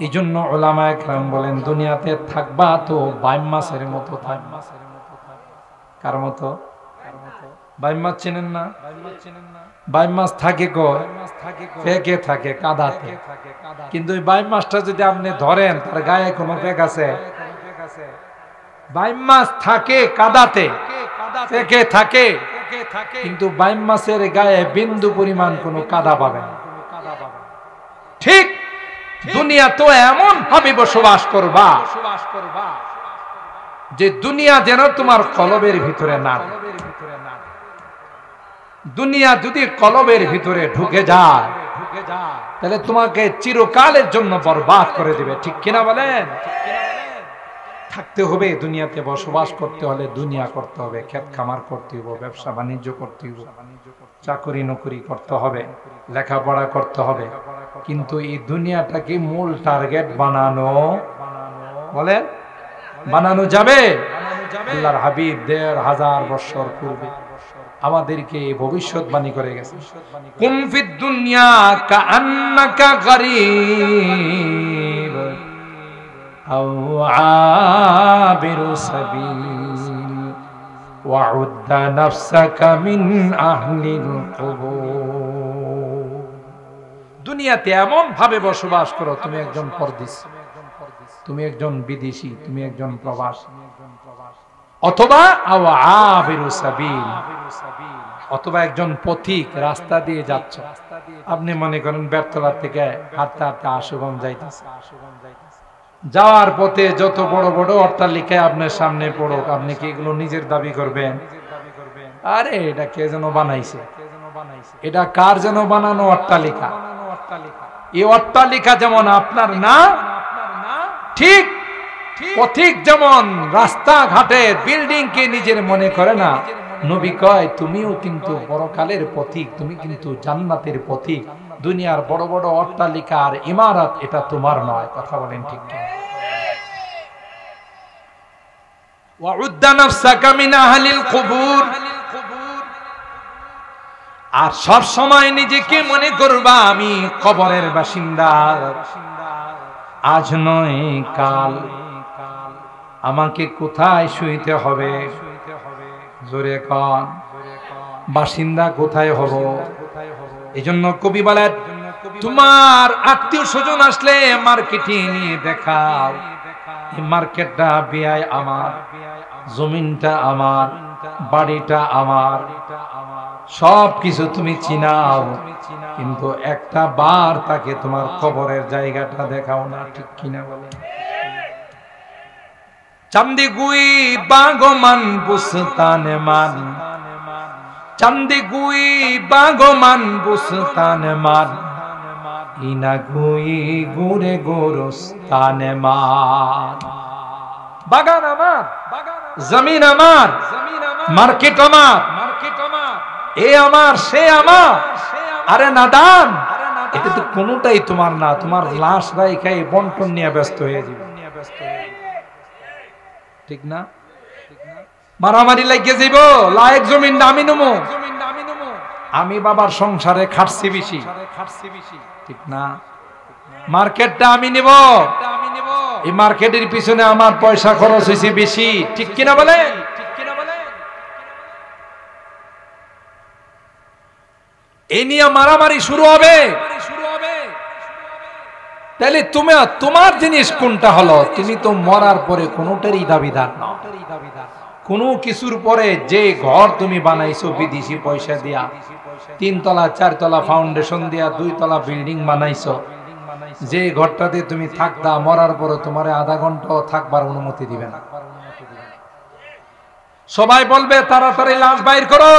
এই জন্য উলামায়ে কেরাম বলেন, দুনিয়াতে থাকবা তো বাইম মাছের মতো থাকবা। কার মতো? বাইম মাছ চেনেন না? বাইম মাছ থাকে ফেকে থাকে কাদাতে, কিন্তু ওই বাইম মাছটা যদি আপনি ধরেন, তার গায়ে কোনো ফেক আছে? বাইম মাছ থাকে কাদাতে, ফেকে থাকে, কিন্তু বাইম মাছের গায়ে বিন্দু পরিমাণ কোনো কাদা পাবেন। ঠিক দুনিয়া তো এমন ভাবে বসবাস করবা যে দুনিয়া যেন তোমার কলবের ভিতরে না। দুনিয়া যদি কলবের ভিতরে ঢুকে যায়, তাহলে তোমাকে চিরকালের জন্য বরবাদ করে দিবে। ঠিক কিনা বলেন? থাকতে হবে দুনিয়াতে, বসবাস করতে হলে দুনিয়া করতে হবে, ক্ষেত খামার করতে হবে, ব্যবসা বাণিজ্য করতে হবে, চাকরি নকরি করতে হবে, লেখাপড়া করতে হবে। কিন্তু এই দুনিয়াটাকে মূল টার্গেট বানানো, বলেন, বানানো যাবে? আল্লাহর হাবিব 1500 বছর পূর্বে আমাদেরকে ভবিষ্যৎবাণী করে গেছে, কুন ফিদ দুনিয়া কাআন্নাকা গরীব আও আবিরু সাবিল ওয়াউদ্দ নাফসাকা মিন আহলিল কুবুর। দুনিয়াতে এমন ভাবে বসবাস করো, তুমি একজন পরদেশী, তুমি একজন বিদেশী, তুমি একজন প্রবাসী, অথবা আও আবিরু সাবিল, অথবা একজন পথিক, রাস্তা দিয়ে যাচ্ছ। আপনি মনে করেন বেরতলা থেকে হাঁটতে হাঁটতে আশুগঞ্জ যাইতেছে, যাওয়ার পথে যত বড় বড় অট্টালিকায় আপনার সামনে পড়ুক, আপনি কি এগুলো নিজের দাবি করবেন? আরে এটা কে যেন বানাইছে, এটা কার যেন বানানো অট্টালিকা। এই অট্টালিকা যেমন আপনার না, ঠিক পথিক যেমন রাস্তাঘাটে বিল্ডিং কে নিজের মনে করে না, নবী কয় তুমিও কিন্তু পরকালের পথিক, তুমি কিন্তু জান্নাতের পথিক। দুনিয়ার বড় বড় অট্টালিকা আর ইমারত এটা তোমার নয়। কথা বলেন ঠিক কি? ওয়াউদ্দা নাফসাকা মিন আহলিল কুবুর, আর সব সময় নিজেকে মনে করবা আমি কবরের বাসিন্দা, আজ নয় কাল আমাকে কোথায় শুইতে হবে। জোরে কোন বাসিন্দা কোথায় হব? এজন্য কবি বলেন তোমার আত্মীয় স্বজন আসলে মার্কেটে নিয়ে দেখাও, এই মার্কেটটা বেয়াই আমার, জমিনটা আমার, বাড়িটা আমার, সব কিছু তুমি চিনাও, কিন্তু একটা বার তাকে তোমার কবরের জায়গাটা দেখাও না। ঠিক কিনা বলে? চান্দি গুই বাগমান বুস্তানে মান, চান্দি গুই বাগমান বুস্তানে মান, ইনা গুই গুরে গোরস্তানে মান। বাগান আমার, জমিন আমার, মার্কেট আমার, এ আমার সে আমার। আরে নাদান, এটা তো কোনোটাই তোমার না। তোমার লাশ রাইখাই বন্টন নিয়ে ব্যস্ত হয়ে যাবে। ঠিক না? মারামারি লাগিয়ে যাইব, লায়েক জমিন আমি নেবো, আমি বাবার সংসারে খাটছি বেশি। ঠিক না? মার্কেটটা আমি নেব, এই মার্কেটের পিছনে আমার পয়সা খরচ হয়েছে বেশি। ঠিক কিনা বলে? এই নিয়ে মারামারি শুরু হবে। তাহলে তুমি তোমার জিনিস কোনটা হলো? তুমি তো মরার পরে কোনোটারই দাবিদার না। কোনো কিছুর পরে যে ঘর তুমি বানাইছো বিদেশি পয়সা দিয়া, 3 তলা 4 তলা ফাউন্ডেশন দিয়া 2 তলা বিল্ডিং বানাইছো, যে ঘরটাতে তুমি থাকতা, মরার পরে তোমার আধা ঘন্টাও থাকবার অনুমতি দিবে না। সবাই বলবে তাড়াতাড়ি লাশ বাইর করো,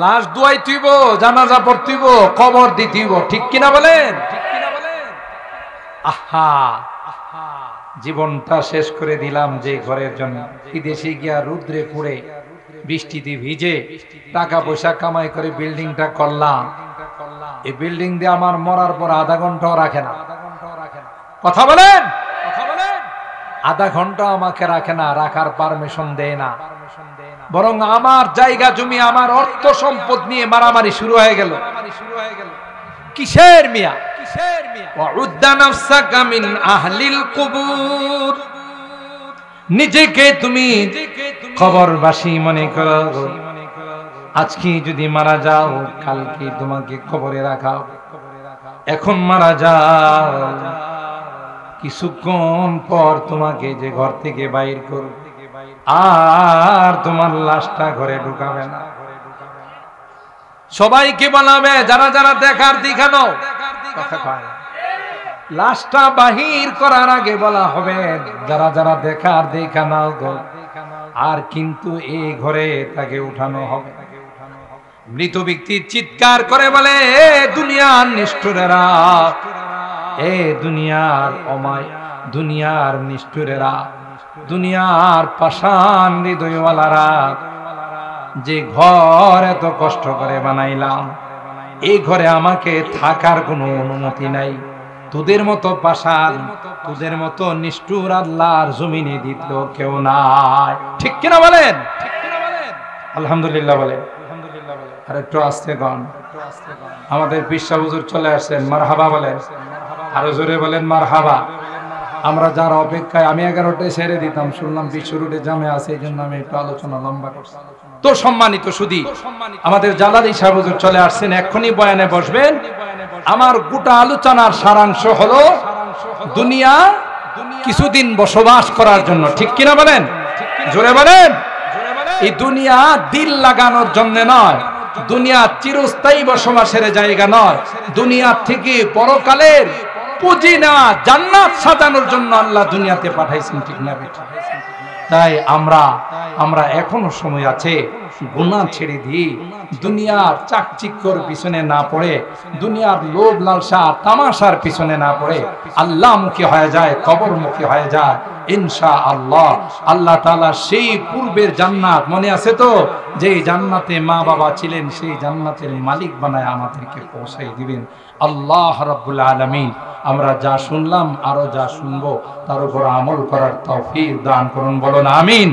লাশ দুয়াই তুইব, জানাজা পড়তিব, কবর দিতিব। ঠিক কিনা বলেন? আহা, জীবনটা শেষ করে দিলাম যে ঘরের জন্য। বিদেশে গিয়া রুদ্রে পুড়ে বৃষ্টিতে ভিজে টাকা পয়সা কামাই করে বিল্ডিংটা করলাম, এই বিল্ডিং দিয়ে আমার মরার পর আধা ঘন্টাও রাখে না। কথা বলেন? আধা ঘন্টা আমাকে রাখে না, রাখার পারমিশন দেয় না। বরং আমার জায়গা জমি, আমার অর্থ সম্পদ নিয়ে মারামারি শুরু হয়ে গেল। কিসের মিয়া? ওয়াউদ্দা নাফসাকা মিন আহলিল কুবুর, নিজেকে তুমি কবরবাসী মনে করো। আজকে যদি মারা যাও, কালকে তোমাকে কবরে রাখাও। এখন মারা যাও, কিছুক্ষণ পর তোমাকে যে ঘর থেকে বাইর করো, আর তোমার লাশটা ঘরে ঢুকাবে না। সবাইকে বলাবে যারা যারা দেখার দেখানো, লাশটা বাহির করার আগে বলা হবে যারা যারা দেখার দেখানো গো, আর কিন্তু এই ঘরে তাকে উঠানো হবে। মৃত ব্যক্তি চিৎকার করে বলে, এ দুনিয়ার নিষ্ঠুরেরা, এ দুনিয়ার অমায়, দুনিয়ার নিষ্ঠুরেরা, দুনিয়ার পাষাণ হৃদয়ওয়ালারা, যে ঘর এত কষ্ট করে বানাইলাম, এই ঘরে আমাকে থাকার কোনো অনুমতি নাই। তোদের মতো পাষাণ, তোদের মতো নিষ্ঠুর আল্লাহর জমিনে দ্বিতীয় কেউ নাই। ঠিক কিনা বলেন? আলহামদুলিল্লাহ বলেন। আর একটু আস্তে গান। আমাদের পিসা হুজুর চলে আসছেন, মারহাবা বলেন। আরো জোরে বলেন মারহাবা। আমরা যার অপেক্ষায়, আমি 11টায় ছেড়ে দিতাম, শুনলাম বিশ্ব রোডে জামে আছে, এই জন্য আমি একটু আলোচনা লম্বা করছি। তো সম্মানিত সুধী, আমাদের জালালি সাহেব হুজুর চলে আসছেন, এক্ষুনি বয়ানে বসবেন। আমার গোটা আলোচনার সারাংশ হলো দুনিয়া কিছুদিন বসবাস করার জন্য। ঠিক কিনা বলেন? জোরে বলেন। এই দুনিয়া দিল লাগানোর জন্য নয়, দুনিয়া চিরস্থায়ী বসবাসের জায়গা নয়, দুনিয়া থেকে পরকালের পুঁজি না জান্নাত সাজানোর জন্য আল্লাহ দুনিয়াতে পাঠাইছেন। ঠিক না? তাই আমরা এখনো সময় আছে, গুনাহ ছেড়ে দিয়ে দুনিয়ার চাকচিক্যর পিছনে না পড়ে, দুনিয়ার লোভ লালসা তামাশার পিছনে না পড়ে আল্লাহমুখী হয়ে যায়, কবরমুখী হয়ে যায়। ইনশাআল্লাহ আল্লাহ তাআলা সেই পূর্বের জান্নাত মনে আছে তো, যে জান্নাতে মা বাবা ছিলেন, সেই জান্নাতের মালিক বানায় আমাদেরকে পৌঁছাই দিবেন আল্লাহ রাব্বুল আলামিন। আমরা যা শুনলাম, আরো যা শুনবো, তার উপর আমল করার তৌফিক দান করুন, বলুন আমিন।